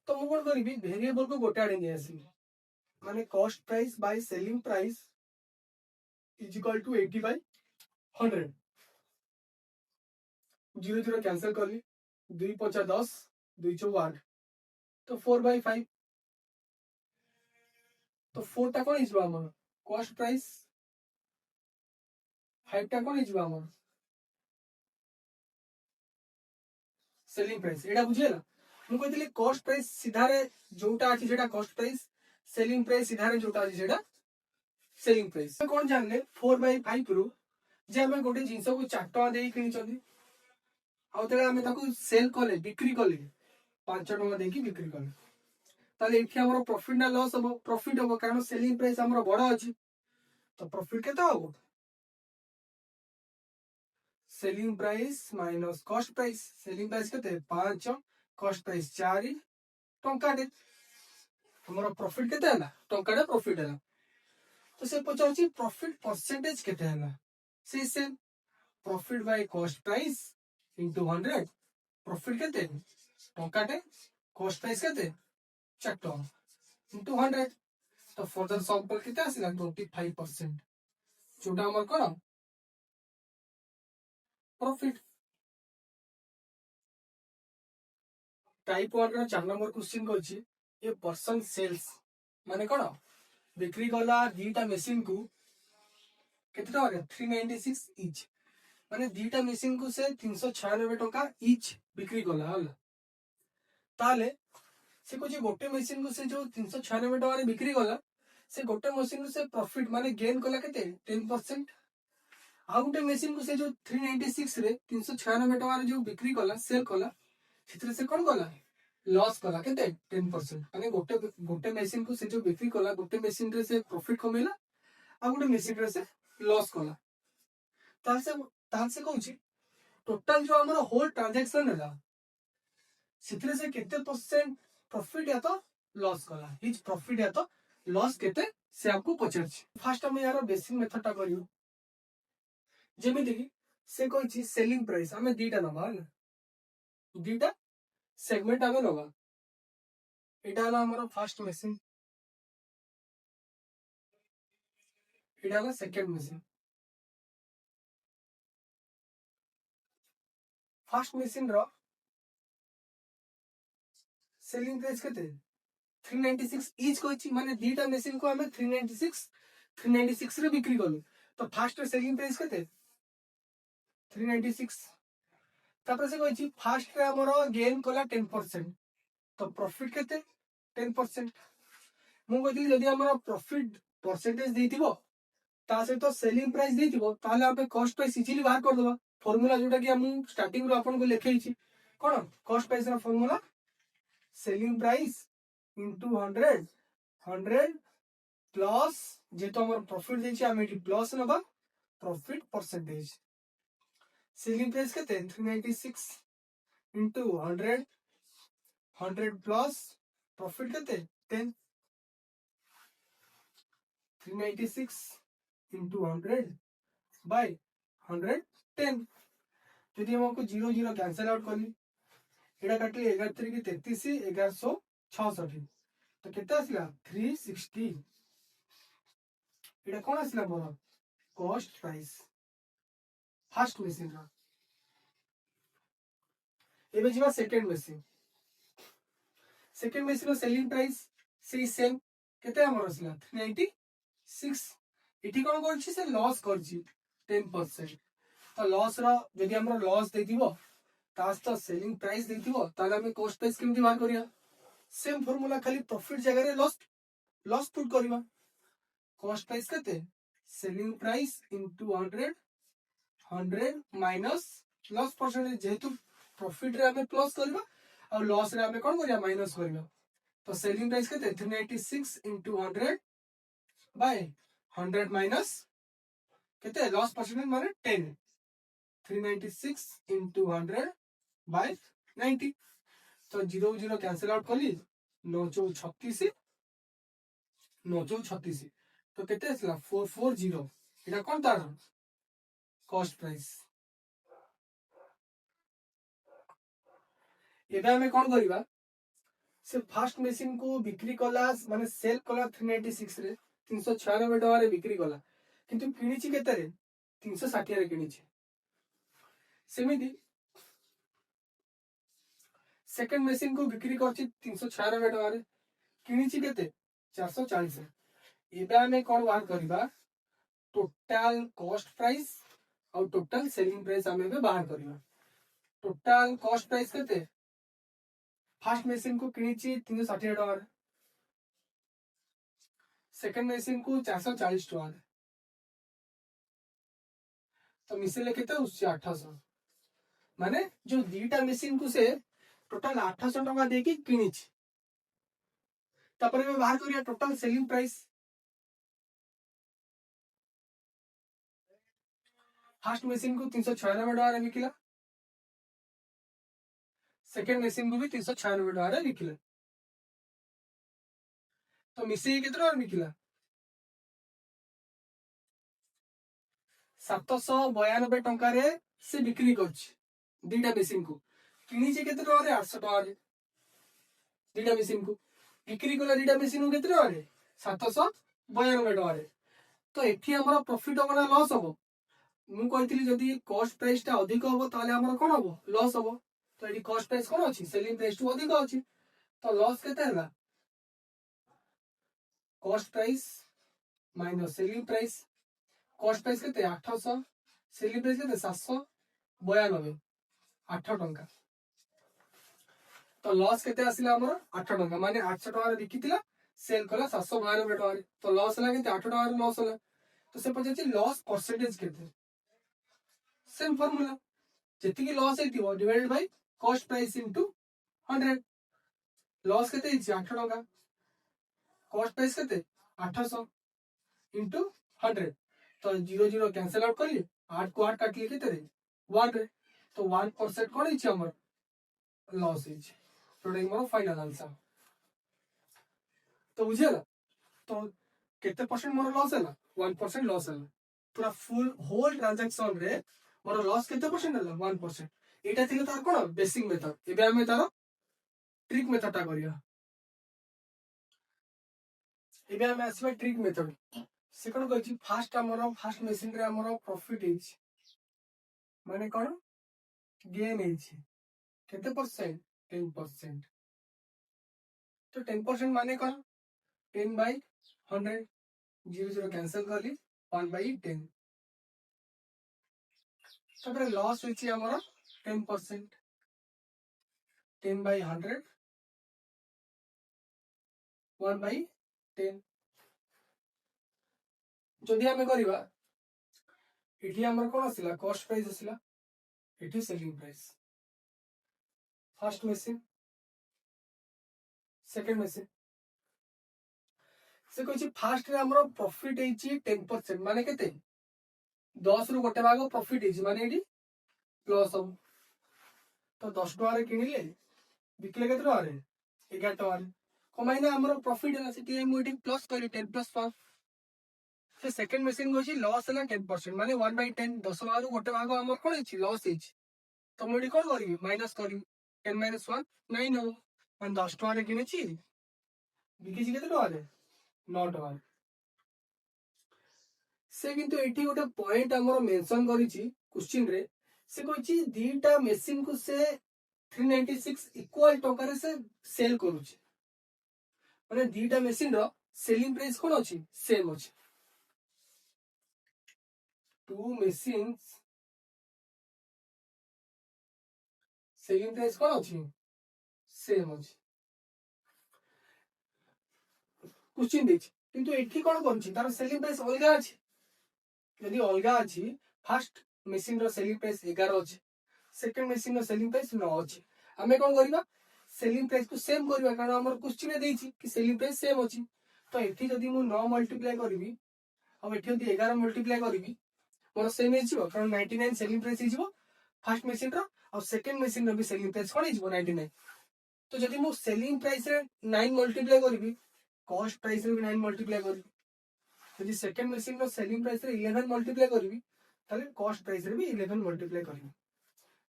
तो मु कोन करबी वेरिएबल को गोटे आडे नै आसी माने cost price by selling price is equal to 80 by 100 0 0 cancel करली 2 5 10 2 4 8 तो 4 बाय 5 तो 4 टा कोन हिजबा हमर कॉस्ट प्राइस 5 टा कोन हिजबा हमर सेलिंग प्राइस एडा बुझेला मु कहतली कॉस्ट प्राइस सीधा रे जोटा अछि जेटा कॉस्ट प्राइस सेलिंग प्राइस सीधा रे जोटा अछि जेटा सेलिंग प्राइस कोन जानले 4 बाय 5 रु जे हमें गोटे जिंस को 4 टका दे किनि चंदी आउ तेला हमें ताको सेल कले बिक्री कले 5 टका दे की बिक्री कले ताले एठी हमर प्रॉफिट ना लॉस हो प्रॉफिट हो कारण सेलिंग प्राइस हमर बड़ा अछि तो प्रॉफिट केता हो selling price minus cost price selling price केते 5 कॉस्ट प्राइस 4 टंका दे हमर प्रॉफिट केते हला टंका दे प्रॉफिट हला तो से पचाउची प्रॉफिट परसेंटेज केते हला से profit by cost price into 100 profit केते टंका दे कॉस्ट प्राइस केते 4 टका इनटू 100 तो फर्दर सैंपल केते आसिला 25% जोटा हमर कोन प्रॉफिट टाइप 1 रो 4 नंबर क्वेश्चन कहछि ए पर्सन सेल्स माने कोन बिक्री गला दीटा मशीन को केते टका 396 इच माने दीटा मशीन को से 396 टका इच बिक्री गला हल ताले से कुछ गोटे मशीन को से जो 396 टका रे बिक्री गला से गोटे मशीन को से प्रॉफिट माने गेन कला केते 10% आ गोटे मशीन को से जो 396 रे 396 टका रे जो बिक्री कला सेल कला छितरे से कोन कला लॉस कला केते 10% माने गोटे गोटे मशीन को से जो बिक्री कला गोटे मशीन रे से प्रॉफिट कमेला आ गोटे मशीन रे से लॉस कला ताल से कहूची टोटल जो हमर होल ट्रांजैक्शन हैला छितरे से केते परसेंट प्रॉफिट या तो लॉस कला हिज प्रॉफिट या तो लॉस केते से आपको पचरछि फर्स्ट हम यार बेसिक मेथड टा करियो जेमिति कि से कहछि सेलिंग प्राइस हमें दीटा नबा दीटा सेगमेंट आगे नबा एटा हला हमर फर्स्ट मशीन एटा हला सेकंड मशीन फर्स्ट मशीन रो सेलिंग प्राइस केते 396 इच कहछि माने दीटा मशीन को हमें 396 रे बिक्री करलु तो फर्स्ट सेलिंग प्राइस केते 396 तापर से कहछि फर्स्ट रे हमर गेन कला 10% तो प्रॉफिट केते 10% मु कहथि जदि हमर प्रॉफिट परसेंटेज देथिबो ता से तो सेलिंग प्राइस देथिबो ताले आपे कॉस्ट प्राइस इजीली बाहर कर देबा फार्मूला जोटा कि हम स्टार्टिंग रो आपन को लिखैछि कोन कॉस्ट प्राइस रा formula selling price into 100 plus जेतो हमर प्रॉफिट देछि हम एटी प्लस नबा प्रॉफिट परसेंटेज सेलिंग प्राइस केते 396 into 100 प्लस प्रॉफिट केते 10 396 into 100 by 110 যদি हमको 0 0 कैंसिल आउट करली एटा काटली 11 3 की 33 1166 तो केते आसला 360 एटा कोन आसला more cost price first machine रा एबे जीवा सेकंड मशीन रो सेलिंग प्राइस से सेम केते हमर आसला 396 इठी कोन करछि से लॉस करछि 10% तो लॉस रा जदि हमर लॉस देथिबो तास तो सेलिंग प्राइस देथिबो ताले हम कॉस्ट प्राइस केमति बाहर करिया सेम फार्मूला खाली प्रॉफिट जगह रे लॉस पुट करबा कॉस्ट प्राइस केते selling price into 100 minus loss percentage जेहेतु प्रॉफिट रे हमें प्लस करबा और लॉस रे हमें कोन करिया माइनस करबा तो सेलिंग प्राइस केते 396 इनटू 100 बाय 100 माइनस केते लॉस परसेंटेज माने 10 396 इनटू 100 बाय 90 तो 0 0 कैंसिल आउट कली 9 4 36 9 4 36 तो केते आसला 440 एटा कोन तार कॉस्ट प्राइस एबे हमें कोन करिबा से फर्स्ट मशीन को बिक्री कला माने सेल कला 396 रे 396 टका रे बिक्री कला किंतु किनिछि केते रे 360 रे किनिछि सेमिति सेकंड मशीन को बिक्री करछि 396 टका रे किनिछि केते 440 एबे हमें कोन बाहर करिबा टोटल कॉस्ट प्राइस और टोटल सेलिंग प्राइस हमें बे बाहर करिबा टोटल कॉस्ट प्राइस केते फर्स्ट मशीन को किनिछि 360 टका रे सेकंड मशीन को 440 टका रे तो मिसेले केते उससे 800 माने जो दीटा मशीन को से टोटल 800 टका देकी किनिछि तापर में बाहर करिया total selling price first machine को 396 टका रे बिकिला सेकंड मशीन को भी 396 टका रे बिकिला तो मिसे केते टका बिकिला 792 टका रे से बिक्री करछि दीटा मशीन को किनिछि केते टका रे 800 टका रे दीटा मशीन को बिक्री कला दीटा मशीन को केते टका रे 792 टका रे तो एठी हमरा प्रॉफिट हो ना लॉस हो मु कहतिली जदी कॉस्ट प्राइस ता अधिक हो ताले हमरा कोन हो लॉस हो तो एठी कॉस्ट प्राइस कोन अछि सेलिंग प्राइस टू अधिक अछि तो लॉस केते हला cost price minus selling price cost price केते 800 सेलिंग प्राइस केते 792 8 टंका तो लॉस केते आसिला हमर 8 टंका माने 800 टका रे बिकितिला सेल कला 792 टका रे तो लॉस हला केते 8 टका रे लॉस हला तो से पछे लॉस परसेंटेज केते सेम फार्मूला जेति की लॉस हेतिबो divided by cost price into 100 loss केते इछि 8 टका कॉस्ट प्राइस केते 800 इनटू 100 तो 0 0 कैंसिल आउट करली 8 को 8 काटली केते रे 1 रे तो 1% कोन इछि हमर लॉस इछि टोटल मोर फाइनल आंसर तो बुझियला तो केते परसेंट मोर लॉस हला 1% लॉस हला पूरा फुल होल ट्रांजैक्शन रे मोर लॉस केते परसेंट हला 1% एटा थिले तार कोन बेसिक मेथड एबे हमें तार ट्रिक मेथड ता करिया एबे हमें आसीबा ट्रिक मेथड से कोन कहछि फर्स्ट मशीन रे हमर प्रॉफिट इछि माने कोन गेन इछि केते परसेंट 10% तो 10% माने कोन 10 by 100 0 0 कैंसिल करली 1 by 10 तापर लॉस होइछि हमर 10% 10 by 100 1 by 10 जदि हमें करिबा एठी हमर कोन आसिला कॉस्ट प्राइस आसिला एठी selling price first machine second machine से कहछि फर्स्ट रे हमर प्रॉफिट हेछि 10% माने केते 10 रु गोटे भाग प्रॉफिट है माने एटी प्लस हम तो 10 टका किଣିले बिकले केते टका रे 11 टका रे कमाई ना हमर प्रॉफिट है सेठी हम एटी प्लस करी 10 प्लस 5 से सेकंड मशीन को लॉस है 10% माने 1/10 10 भाग गोटे भाग हमर कोन है लॉस है तो मुझे कौन करी माइनस करी 10 माइनस 1 9 हो मान 10 टका रे किनेछि बिकिछि केते टका रे 9 टका से किंतु एठी गोटे पॉइंट हमर मेंशन करिछि क्वेश्चन रे से कहछि दीटा मशीन को से 396 इक्वल टका रे से सेल करूछि माने दीटा मशीन रो सेलिंग प्राइस कोन अछि सेम अछि टू मशीन्स सेलिंग प्राइस कोन अछि सेम अछि क्वेश्चन देछि किंतु एठी कोन करछि तार सेलिंग प्राइस अलगा अछि यदि अलगा अछि फर्स्ट मशीन रो सेलिंग प्राइस 11 अछि सेकंड मशीन रो सेलिंग प्राइस 9 अछि हमें कोन करबा सेलिंग प्राइस को सेम करबा कारण हमर क्वेश्चन में देछि कि सेलिंग प्राइस सेम अछि तो एठी जदि मु 9 मल्टीप्लाई करबी अब एठी जदि 11 मल्टीप्लाई करबी मोर सेम हिजिबो कारण 99 सेलिंग प्राइस हिजिबो फर्स्ट मशीन रो और सेकंड मशीन रो भी सेलिंग प्राइस कोन हिजिबो 99 तो जदि मु सेलिंग प्राइस रे 9 मल्टीप्लाई करबी कॉस्ट प्राइस रे भी 9 मल्टीप्लाई करबी यदि सेकंड मशीन रो सेलिंग प्राइस रे 11 मल्टीप्लाई करबी ताले कॉस्ट प्राइस रे भी 11 मल्टीप्लाई करबी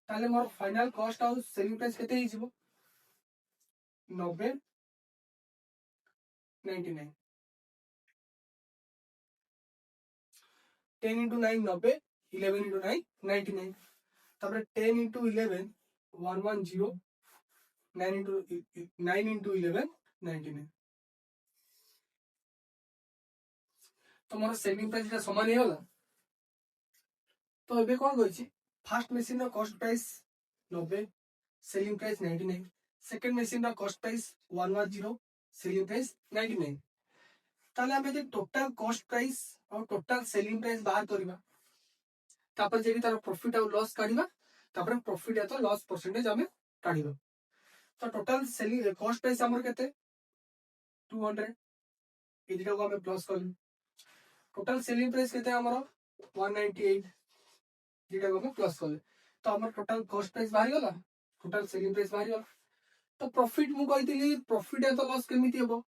ताले मोर फाइनल कॉस्ट और सेलिंग प्राइस केते हिजिबो 90 99 10 into 9 90 11 into 9 99 तापर 10 into 11 110 9 into 11 99 तो मोर सेलिंग प्राइस रा समान हे होला तो एबे कोन कहछि फर्स्ट मशीन रो cost price 90 selling price 99 second machine रो कॉस्ट प्राइस 110 सेलिंग प्राइस 99 ताले हम जे टोटल कॉस्ट प्राइस और टोटल सेलिंग प्राइस बाहर करबा तापर जे तार प्रॉफिट और लॉस काढिबा तापर प्रॉफिट या तो लॉस परसेंटेज हमें काढिबा तो टोटल सेलिंग कॉस्ट प्राइस हमर केते 200 एदिटा को हमें प्लस कर टोटल सेलिंग प्राइस केते हमर 198 जेटा को हमें प्लस कर तो हमर टोटल कॉस्ट प्राइस बाहर गला टोटल सेलिंग प्राइस बाहर गला तो प्रॉफिट मु कहितली प्रॉफिट या तो लॉस केमिति हेबो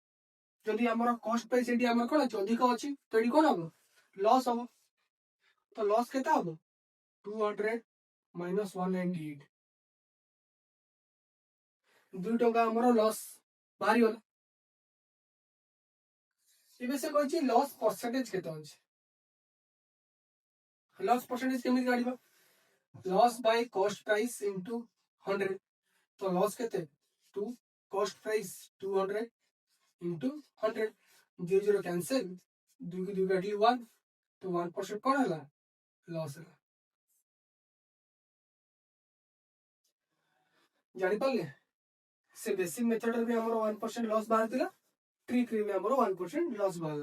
जदि हमर कॉस्ट प्राइस एडी हमर कोन अछि अधिक अछि तो एडी कोन हबो लॉस हबो तो लॉस केता हबो 200 माइनस 198 2 टका हमर लॉस बाहर गला इबे से कहछि लॉस परसेंटेज केता अछि लॉस परसेंटेज केमिति गाड़ीबा loss by cost price into 100 तो लॉस केते 2 कॉस्ट प्राइस 200 इनटू 100 0 0 कैंसिल 2 की 2 काटली 1 तो 1% कोन हला लॉस हला जानि पल्ले से बेसिक मेथड रे हमर 1% लॉस बाहर दिला ट्रिक रे हमर 1% लॉस बाहर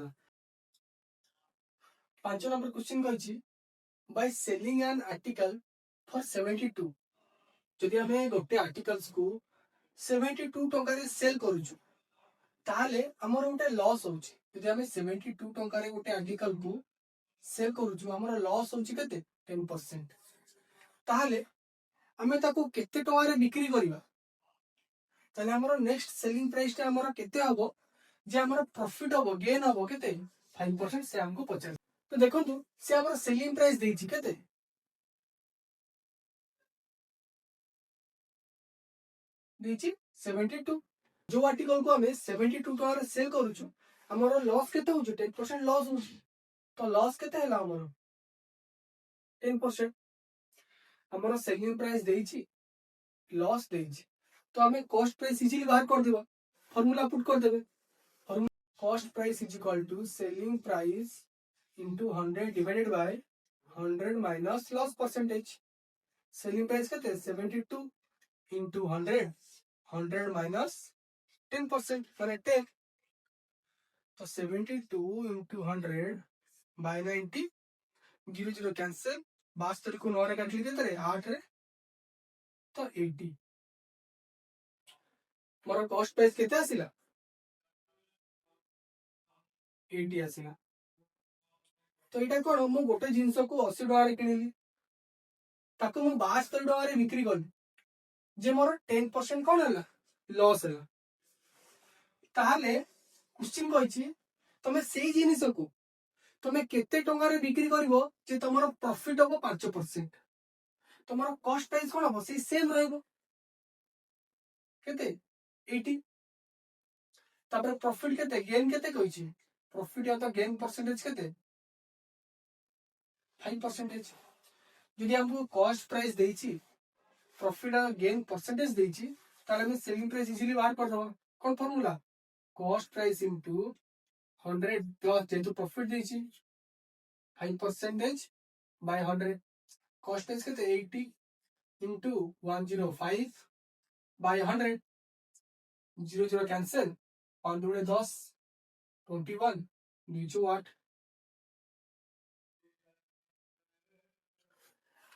5 नंबर क्वेश्चन कहछि by selling an article for 72 जदि हमें गोटे आर्टिकल्स को 72 टका रे सेल करूछु ताले हमर गोटे लॉस होछि जदि हमें 72 टका रे गोटे आर्टिकल को सेल करूछु हमर लॉस होछि केते 10% ताले हमें ताको केते टका रे बिक्री करिबा ताले हमर नेक्स्ट सेलिंग प्राइस ता हमर केते हबो जे हमर प्रॉफिट हबो गेन हबो केते 5% से हमको पचास तो देखंतु से हमर सेलिंग प्राइस देछि केते देछि 72 जो आर्टिकल को हमें 72 टका रे सेल करूछु हमर लॉस केते होछि 10% लॉस होछि तो लॉस केते हला हमर 10% हमर सेलिंग प्राइस देछि लॉस देछि तो हमें कॉस्ट प्राइस इजीली बाहर कर देबा फार्मूला पुट कर देबे cost price is equal to selling price into 100 divided by 100 minus loss percentage selling price केते 72 इनटू 100 100 माइनस 10% माने 10 तो 72 इनटू 100 बाय 90 0 0 कैंसिल 72 को 9 रे काटली केते रे 8 रे तो 80 मोर कॉस्ट प्राइस केते आसिला 80 आसिला तो यहाँ कौन मु गोटे जिनस को 80 टकर किनिली ताको मु 72 टकर बिक्री कली जे मोर 10% कौन है लॉस है ताहले क्वेश्चन कही तमे से जिनिस को तमे केते टंकार बिक्री करिवो जे तमरो प्रॉफिट हो 5%, तमरो कॉस्ट प्राइस कोन हो से सेम रहबो केते 80, तापर प्रॉफिट केते गेन केते कहिछि प्रॉफिट या तो गेन परसेंटेज केते 5%। यदि हमको कॉस्ट प्राइस देछि प्रॉफिट और गेन परसेंटेज देछि ताले हम सेलिंग प्राइस इजीली बाहर कर दबो कोन formula cost price into 100 plus जेतु प्रॉफिट देछि 5% बाय 100 कॉस्ट प्राइस केते 80 into 105 by 100 0 0 cancel 5 2 10 21 2 8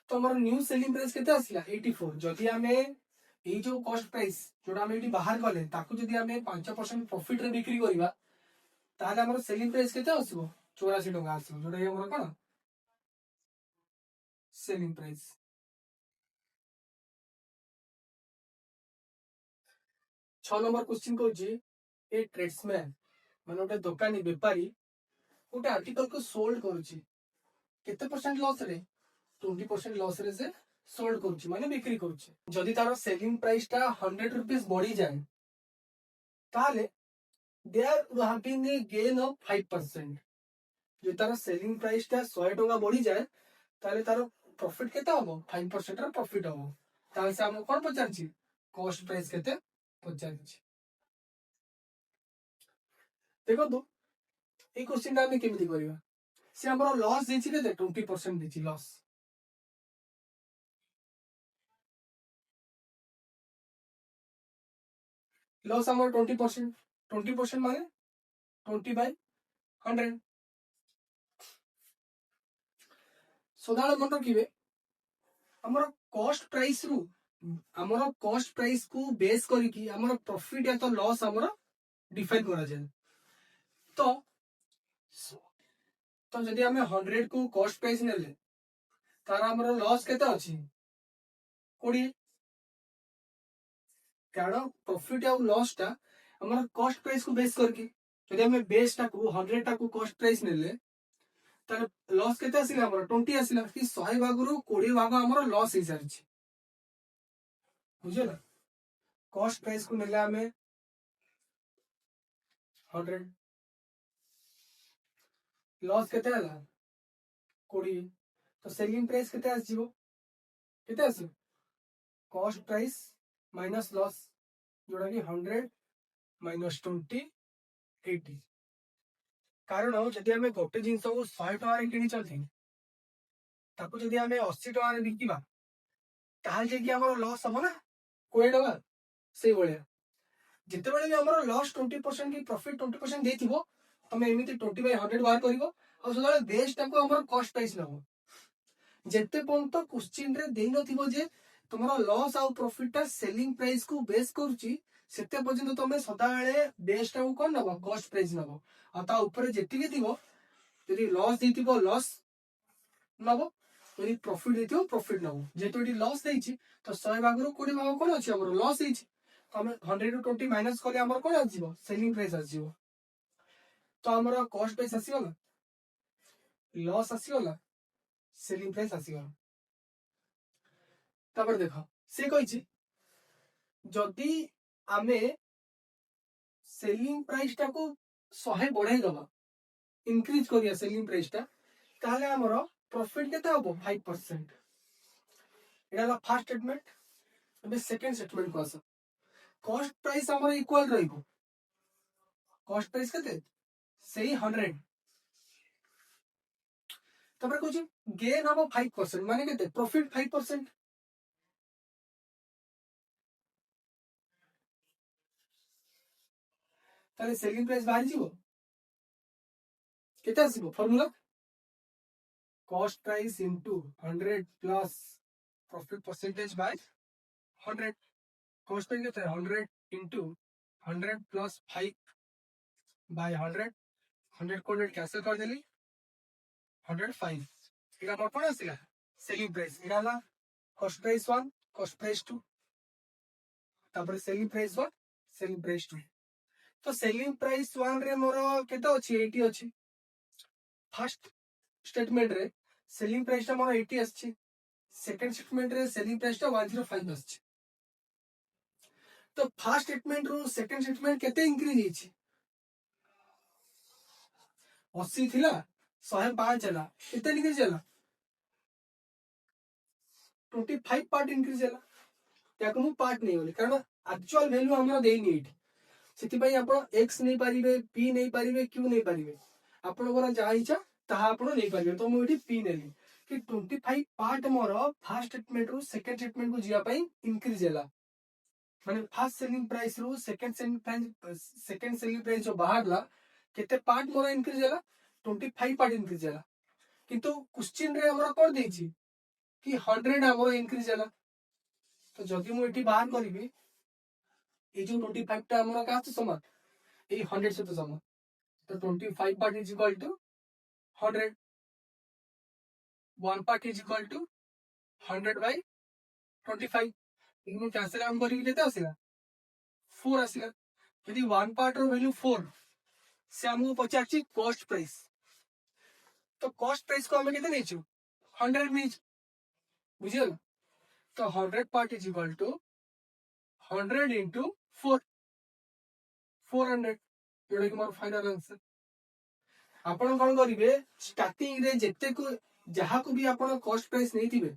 तो हमर न्यू सेलिंग प्राइस केते आसिला 84 जदि हमें ए जो कॉस्ट प्राइस जोडा हम एटी बाहर गले ताकू जदि हमें 5% प्रॉफिट रे बिक्री करिबा ताले हमर सेलिंग प्राइस केते आसीबो 84 टका आसीबो जोडा हमर कोन सेलिंग प्राइस। 6 नंबर क्वेश्चन को जी ए ट्रेड्समैन माने ओटे दुकानी व्यापारी ओटे आर्टिकल को सोल्ड करूची केते परसेंट लॉस रे 20% लॉस रे से सोल्ड करूची माने बिक्री करूची जदि तारो सेलिंग प्राइस टा 100 रुपीस बढ़ी जाए ताले there will have been a gain of 5%। जो तारो सेलिंग प्राइस टा 100 टका बढ़ी जाए ताले तारो प्रॉफिट केते होबो 5% रा प्रॉफिट होबो ताले से हम कोन पचारची कॉस्ट प्राइस केते पचारची। देखो तो ए क्वेश्चन टा हम केमिति करिवा से हमरो लॉस देछि केते 20% देछि लॉस लॉस हमर 20% माने 20 बाय 100 सदाळे मन रखिबे हमर कॉस्ट प्राइस रु हमर कॉस्ट प्राइस को बेस करी कि हमर प्रॉफिट या तो लॉस हमर डिफाइन करा जाय तो तो जदि हमें 100 को कॉस्ट प्राइस नेले तार हमर लॉस केते अछि 20 कारण प्रॉफिट या लॉस टा हमर कॉस्ट प्राइस को बेस करके जदि हमें बेस टा को 100 टा को कॉस्ट प्राइस नेले तार लॉस केते आसिला हमर 20 आसिला कि 100 भागरु 20 भाग हमर लॉस हि सारिछि बुझला कॉस्ट प्राइस को नेले हमें 100 लॉस केते हला 20 तो सेलिंग प्राइस केते आसिबो केते आसी कॉस्ट प्राइस माइनस लॉस जोड़ा कि 100 माइनस 20 80 कारण जदि हमें गोटे जिनस को 100 टका रे किनि चलथि ताको जदि हमें 80 टका रे बिकिबा ताहाल जे कि हमर लॉस हो ना 20 टका से भलिया जिते बेले भी हमर लॉस 20% की प्रॉफिट 20% देथिबो तमे एमिति 20 बाय 100 बाहर करिवो और सदाले बेस टा को हमर कॉस्ट प्राइस नबो जेते पंत क्वेश्चन रे देई नथिबो जे तुमरो लॉस आउ प्रॉफिट टा सेलिंग प्राइस को बेस करूची सेते पर्यंत तमे सदाले बेस टा को कोन नबो कॉस्ट प्राइस नबो आ ता ऊपर जेति के थिबो यदि लॉस देथिबो लॉस नबो यदि प्रॉफिट देथिबो प्रॉफिट नबो जेतो एटी लॉस देछि तो 100 भागरो 20 भाग कोन अछि हमर लॉस देछि हम 100 टू 20 माइनस कले हमर कोन आजिबो सेलिंग प्राइस आजिबो तो हमर कॉस्ट प्राइस आसीगला लॉस आसीगला सेलिंग प्राइस आसीगला तापर देखो से कहिछि जदि आमे सेलिंग प्राइस टा को 100 बढ़ाई दबा इंक्रीज करिया सेलिंग प्राइस टा ताले हमर प्रॉफिट केते हबो 5%। एला फर्स्ट स्टेटमेंट अबे सेकंड स्टेटमेंट को आसा कॉस्ट प्राइस हमर इक्वल रहइबो कॉस्ट प्राइस केते सही 100 तबरे कहछि गेन हबो 5% माने केते प्रॉफिट 5% ताले सेलिंग प्राइस बाहर जीवो केते आसीबो formula cost price into 100 plus profit percentage by 100 cost price केते 100 इनटू 100 प्लस 5 बाय 100 100 को 100 कैंसिल कर देली 105 এটা আমার কোন আসিলা সেলিং প্রাইস এটা হলা কস্ট প্রাইস 1 কস্ট প্রাইস 2 তারপরে সেলিং প্রাইস 1 সেলিং প্রাইস 2 তো সেলিং প্রাইস 1 রে মোর কেতে ଅଛି 80 ଅଛି ফার্স্ট স্টেটমেন্ট রে সেলিং প্রাইসটা মোর 80 আসছে সেকেন্ড স্টেটমেন্ট রে সেলিং প্রাইসটা 105 আসছে তো ফার্স্ট স্টেটমেন্ট রু সেকেন্ড স্টেটমেंट কেতে ইনক্রিজ ହେଇଛି 80 थिला 105 ହେଲା କେତେ ଇନକ୍ରିଜ ହେଲା 25 पार्ट इनक्रीज है याको मु पार्ट नहीं बोली कारण एक्चुअल वैल्यू हमर देनी एठी सेति पई आपण x नहीं पारिबे p नहीं पारिबे q नहीं पारिबे आपण कोरा जा इच्छा ताहा आपण नहीं पारिबे तो मु एठी p नेली कि 25 पार्ट मोर फर्स्ट स्टेटमेंट रु सेकंड स्टेटमेंट को जिया पई इनक्रीज हैला माने फर्स्ट सेलिंग प्राइस रु सेकंड सेलिंग प्राइस जो बाहरला केते पार्ट मोर इनक्रीज हैला 25 पार्ट इनक्रीज हैला किंतु क्वेश्चन रे हमरा कोन देछि कि 100 हमर इनक्रीज हैला तो जदि मु एठी बाहर करबी ए जो 25 टा हमर का समान ए 100 से तो समान तो 25 part is equal to 100 1 part is equal to 100 by 25 इनु कैंसिल आउट करी लेते आसीला 4 आसीला यदि 1 पार्ट रो वैल्यू 4 से हमको पचाची कॉस्ट प्राइस तो कॉस्ट प्राइस को हमें कितने नेचु 100 नीच बुझियो तो 100 part is equal to 100 into 4 400 जोड़ा कि मोर फाइनल आंसर आपण कोन करिवे स्टार्टिंग रे जेते को जहा को भी आपण कॉस्ट प्राइस नहीं थिबे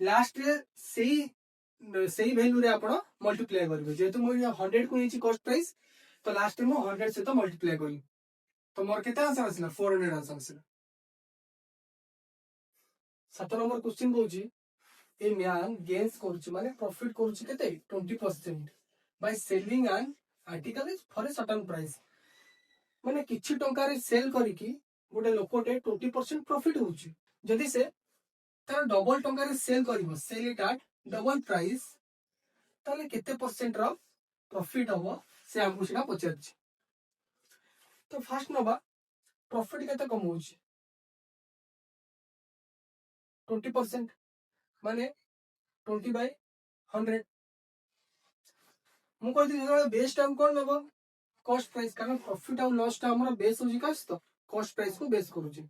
लास्ट रे सेही वैल्यू रे आपण मल्टीप्लाई करिवे जेतु मो 100 को नेची कॉस्ट प्राइस तो लास्ट में 100 से तो मल्टीप्लाई करी तो मोर केते आंसर आसिला 400 आंसर आसिला 7 नंबर क्वेश्चन कहूची ए मैन गेन्स करूची माने प्रॉफिट करूची केते 20% by selling an article for a certain price माने किछि टंका रे सेल करी की गोटे लोकोटे 20% प्रॉफिट होउची जदी से तार डबल टंका रे सेल करिवो sell it at double price ताले केते परसेंट रो प्रॉफिट हबो से हमकु सेना पचारची तो फर्स्ट नबा प्रॉफिट केते कम होउची 20% माने 20 बाय 100 मु कहती जे बेस टाइम कोन नबो कॉस्ट प्राइस कारण प्रॉफिट और लॉस टा हमर बेस होजी कास तो कॉस्ट प्राइस को बेस करूची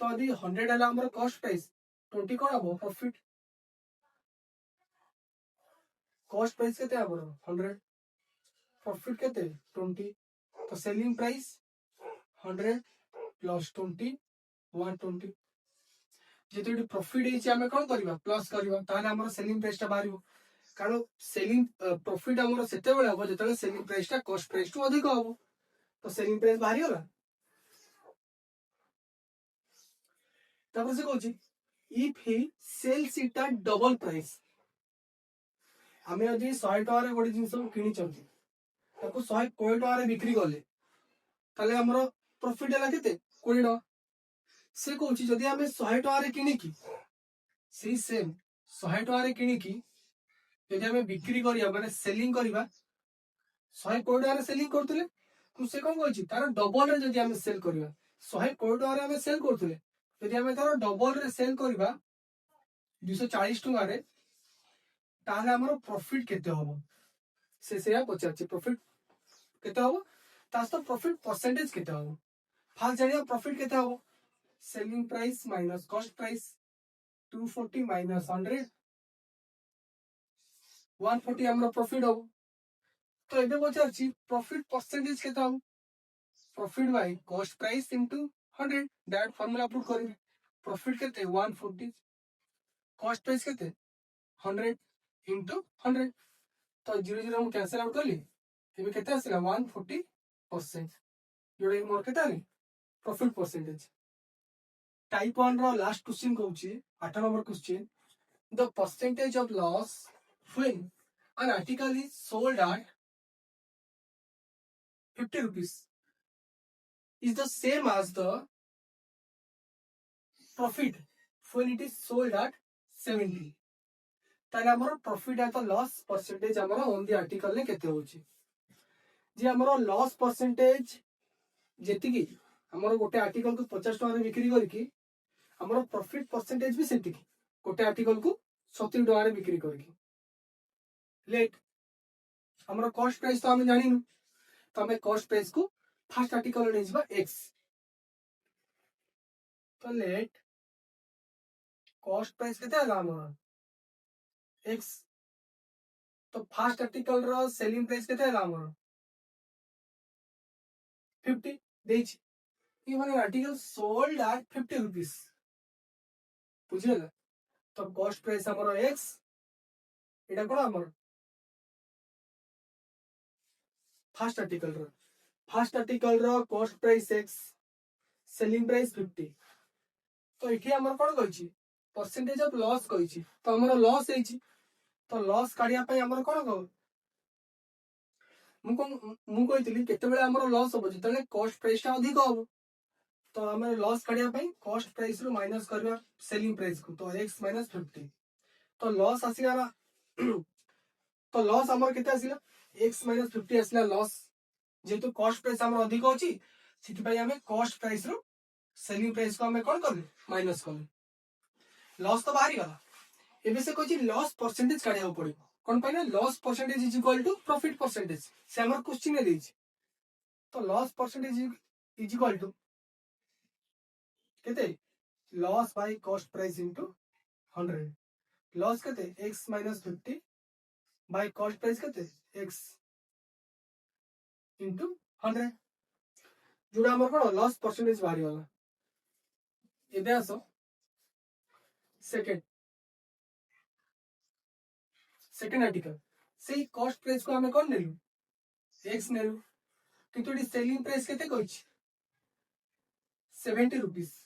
तो यदि 100 हला हमर कॉस्ट प्राइस 20 कोन हबो प्रॉफिट कॉस्ट प्राइस केते हमर 100 प्रॉफिट केते 20 तो सेलिंग प्राइस 100 प्लस 20 120 जेते प्रॉफिट हेची हमें कोन करबा प्लस करबा ताले हमर सेलिंग प्राइस टा बारिबो कारण सेलिंग प्रॉफिट हमर सेते बेले हो जेते सेलिंग प्राइस टा कॉस्ट प्राइस टू अधिक हो तो सेलिंग प्राइस बाहरी होला तब से कहूची if he sells it at double price हमें यदि 100 टका रे गोटे जिंस किनी चंती ताको 100 टका रे बिक्री करले ताले हमर प्रॉफिट हला केते 20 टका से कहूची जदि हमें 100 टका रे किनी की सी सेम 100 टका रे किनी की यदि हमें बिक्री करिया माने सेलिंग करिबा 100 कोटी टका रे सेलिंग करथले तो से कोन कहूची तार डबल रे जदि हमें सेल करिबा 100 कोटी टका रे हमें सेल करथले यदि हमें तार डबल रे सेल करिबा 240 टका रे ताले हमर प्रॉफिट केते होबो से पचाची प्रॉफिट केते होबो तास तो प्रॉफिट परसेंटेज केते होबो फास्ट जानिया प्रॉफिट केते होबो selling price minus cost price 240 minus 100 140 हमर प्रॉफिट होबो तो एबे पचाची प्रॉफिट परसेंटेज केते होबो profit by cost price into 100 that formula put करिवे प्रॉफिट केते 140 कॉस्ट प्राइस केते 100 इनटू 100 तो 0 हम कैंसिल आउट करली एबे केते आसिला 140% जोडे मोर केते आनी प्रॉफिट परसेंटेज टाइप 1 रो लास्ट क्वेश्चन कहूची 8 number question the percentage of loss when an article is sold at 50 rupees is the same as the profit when it is sold at 70 ताले हमर प्रॉफिट एत लॉस परसेंटेज हमर on the article ने केते होची जे हमर loss percentage जेति की हमर गोटे आर्टिकल को 50 टका रे बिक्री करी की हमर प्रॉफिट परसेंटेज भी सेति गोटे आर्टिकल को 70 टका रे बिक्री करके लेट हमर कॉस्ट प्राइस तो हम जानिनु तो हमें कॉस्ट प्राइस को फर्स्ट आर्टिकल ले जबा x तो लेट कॉस्ट प्राइस केते हला हमर x तो फर्स्ट आर्टिकल रो सेलिंग प्राइस केते हला हमर 50 देछि ये माने आर्टिकल सोल्ड एट 50 रुपीस बुझियला तो कॉस्ट प्राइस हमर x एटा कोन हमर फर्स्ट आर्टिकल रो cost price x selling price 50 तो इठी हमर कोन कहछि परसेंटेज ऑफ लॉस कहछि तो हमर लॉस हेछि तो लॉस काढिया पय हमर कोन कहू मु कहितली केते बेले हमर लॉस होबो जतले कॉस्ट प्राइस ता अधिक होबो तो हमर लॉस काढिया पय कॉस्ट प्राइस रो माइनस करबा सेलिंग प्राइस को तो x - 50 तो लॉस आसीला तो लॉस हमर केते आसीला x - 50 आसीला लॉस जेतु कॉस्ट प्राइस हमर अधिक होछि सिति पय हमें कॉस्ट प्राइस रो सेलिंग प्राइस को हमें कोन करले माइनस करले लॉस तो बाहरी गला एबे से कहछि लॉस परसेंटेज काढिया पड़े कोन पय ना loss percentage is equal to profit percentage से हमर क्वेश्चन ने देछि तो loss percentage is equal to केते loss by cost price into 100 loss केते x - 50 बाय कॉस्ट प्राइस केते x इनटू 100 जोड़ा हमर कोन लॉस परसेंटेज बाहरी गला एबे आसो सेकंड आर्टिकल से कॉस्ट प्राइस को हमें कोन नेलु x नेलु किंतु डी सेलिंग प्राइस केते कहछि 70 रुपीस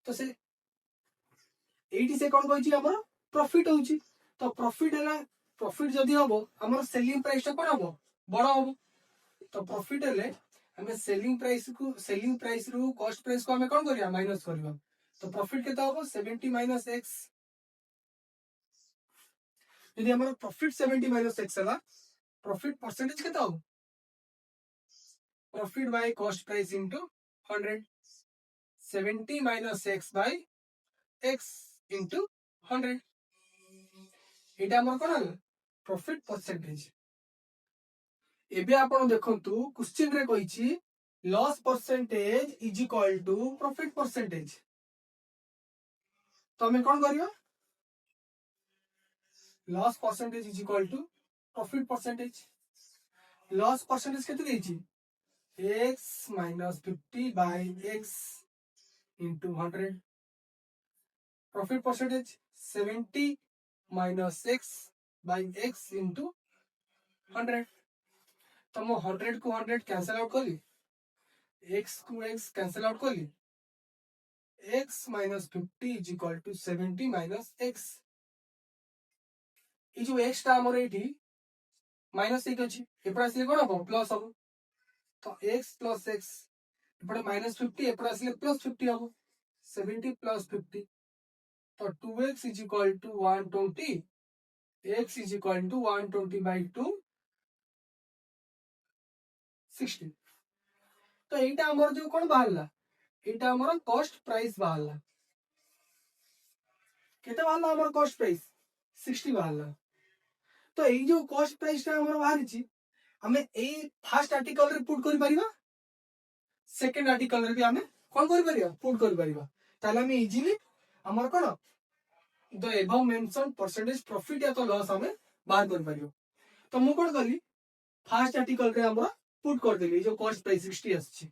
तो से 80 से कोन कहछि हमर प्रॉफिट होछि तो प्रॉफिट हैला प्रॉफिट जदी हबो हमर सेलिंग प्राइस ता कोन हबो बडा हबो तो प्रॉफिट हेले हमें सेलिंग प्राइस रु कॉस्ट प्राइस को हमें कोन करिया माइनस करबा तो प्रॉफिट केता हबो 70 - x यदि हमर प्रॉफिट 70 - x हला प्रॉफिट परसेंटेज केता हो profit by cost price into 100 70 - x by x into 100 एटा हमर कोन हल प्रॉफिट परसेंटेज एबे आपण देखंतु क्वेश्चन रे कहिछि loss percentage is equal to profit percentage तो हमें कोन करियो loss percentage is equal to profit percentage loss percentage केते देछि x - 50 by x into 100 profit percentage 70 - x by x into 100 तो मो 100 को 100 कैंसिल आउट कली x को x कैंसिल आउट कली x - 50 is equal to 70 - x ई जो x ता हमर एठी माइनस 1 अछि एपरा आसीले कोन हबो प्लस हबो तो x + x एपरा -50 एपरा आसीले +50 हबो 70 + 50 तो 2x is equal to 120 x is equal to 120 by 2 60 तो एटा हमर जो कोन बाहरला एटा हमर कॉस्ट प्राइस बाहरला केते बाहरला हमर कॉस्ट प्राइस 60 बाहरला तो एई जो कॉस्ट प्राइस ता हमर बाहरी छी हमें एई फर्स्ट आर्टिकल रे पुट करि परिबा सेकंड आर्टिकल रे भी हमें कोन करि परिबा पुट करि परिबा ताले हमें इजीली हमर कोन the above mentioned percentage profit या तो लॉस हमें बाहर कर परियो तो मु कोन कली फर्स्ट आर्टिकल रे हमरा पुट कर देली जो कॉस्ट प्राइस 60 आछि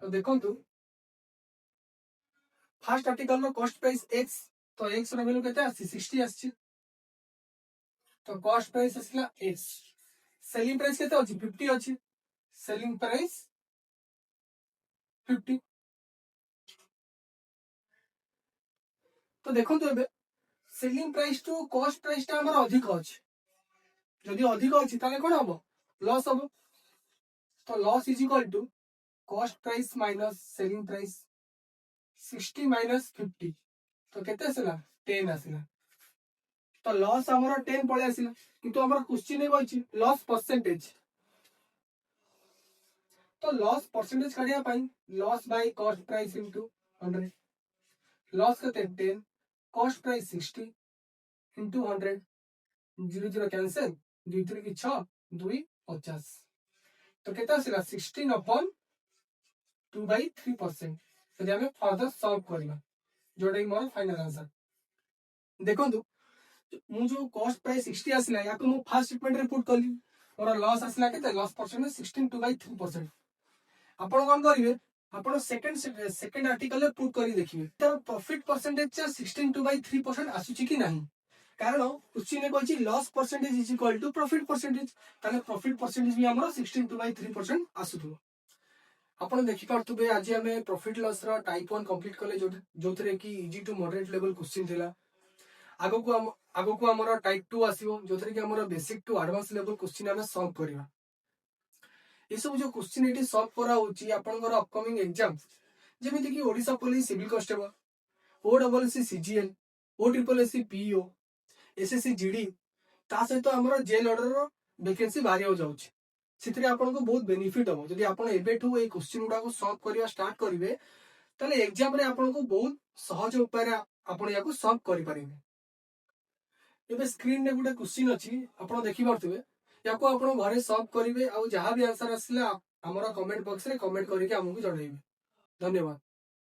तो देखंतु फर्स्ट आर्टिकल रो कॉस्ट प्राइस x तो x रो वैल्यू केते आछि 60 आछि तो कॉस्ट प्राइस आसिला x सेलिंग प्राइस केते अछि 50 अछि सेलिंग प्राइस 50 तो देखंतु एबे selling price to cost price ता हमर अधिक अछि जदि अधिक अछि ताले कोन हबो लॉस हबो तो loss is equal to cost price minus selling price 60 - 50 तो केते आसिला 10 आसिला तो लॉस हमर 10 पळे आसिला किंतु हमर क्वेश्चन ए कहछि लॉस परसेंटेज तो लॉस परसेंटेज काढिया पाई loss by cost price into 100 loss कते 10 कॉस्ट प्राइस 60 इनटू 100 0 0 कैंसिल 2 3 की 6 2 50 तो केता आसिला 16 अपॉन 2/3% यदि हमें फर्दर सॉल्व करबा जोडा कि मोर फाइनल आंसर देखंतु मु जो कॉस्ट प्राइस 60 आसिला याको मु फर्स्ट स्टेटमेंट रे पुट करली मोर लॉस आसिला केते लॉस परसेंटेज 16 2/3% आपण कोन करिवे आपण सेकंड आर्टिकल रे पुट करी देखिबे तर प्रॉफिट परसेंटेज 16 2/3% आसुची कि नाही कारण क्वेश्चन में कहछि loss percentage is equal to profit percentage ताले प्रॉफिट परसेंटेज भी हमरो 16 2/3% आसुथो आपण देखि पारथुबे आज हमें प्रॉफिट लॉस रो टाइप 1 कंप्लीट करले जोथरे कि easy to moderate level question थिला आगो को हमरो टाइप 2 आसीबो जोथरे कि हमरो basic to advance level question हमें सॉल्व करबा ये सब जो क्वेश्चन एटी सॉल्व करा होची आपनकर अपकमिंग एग्जाम जेमिति कि Odisha police civil constable OWC CGL ओट्रिपलएससी पीओ एसएससी जीडी ता सहित हमरो जेल ऑर्डर रो वैकेंसी बाहरी हो जाउची सितरे आपन को बहुत बेनिफिट हो जदि आपन एबेठू ए क्वेश्चन गुडा को सॉल्व करिया स्टार्ट करिवे तले एग्जाम रे आपन को बहुत सहज उपाय रे आपन याको सॉल्व करि परिबे एबे स्क्रीन रे गुडा क्वेश्चन अछि आपन देखि पारथुबे याको आपन घरे सॉल्व करिवे आ जहां भी आंसर आसिला हमरो कमेंट बॉक्स रे कमेंट करिके हमकु जणाइबे धन्यवाद।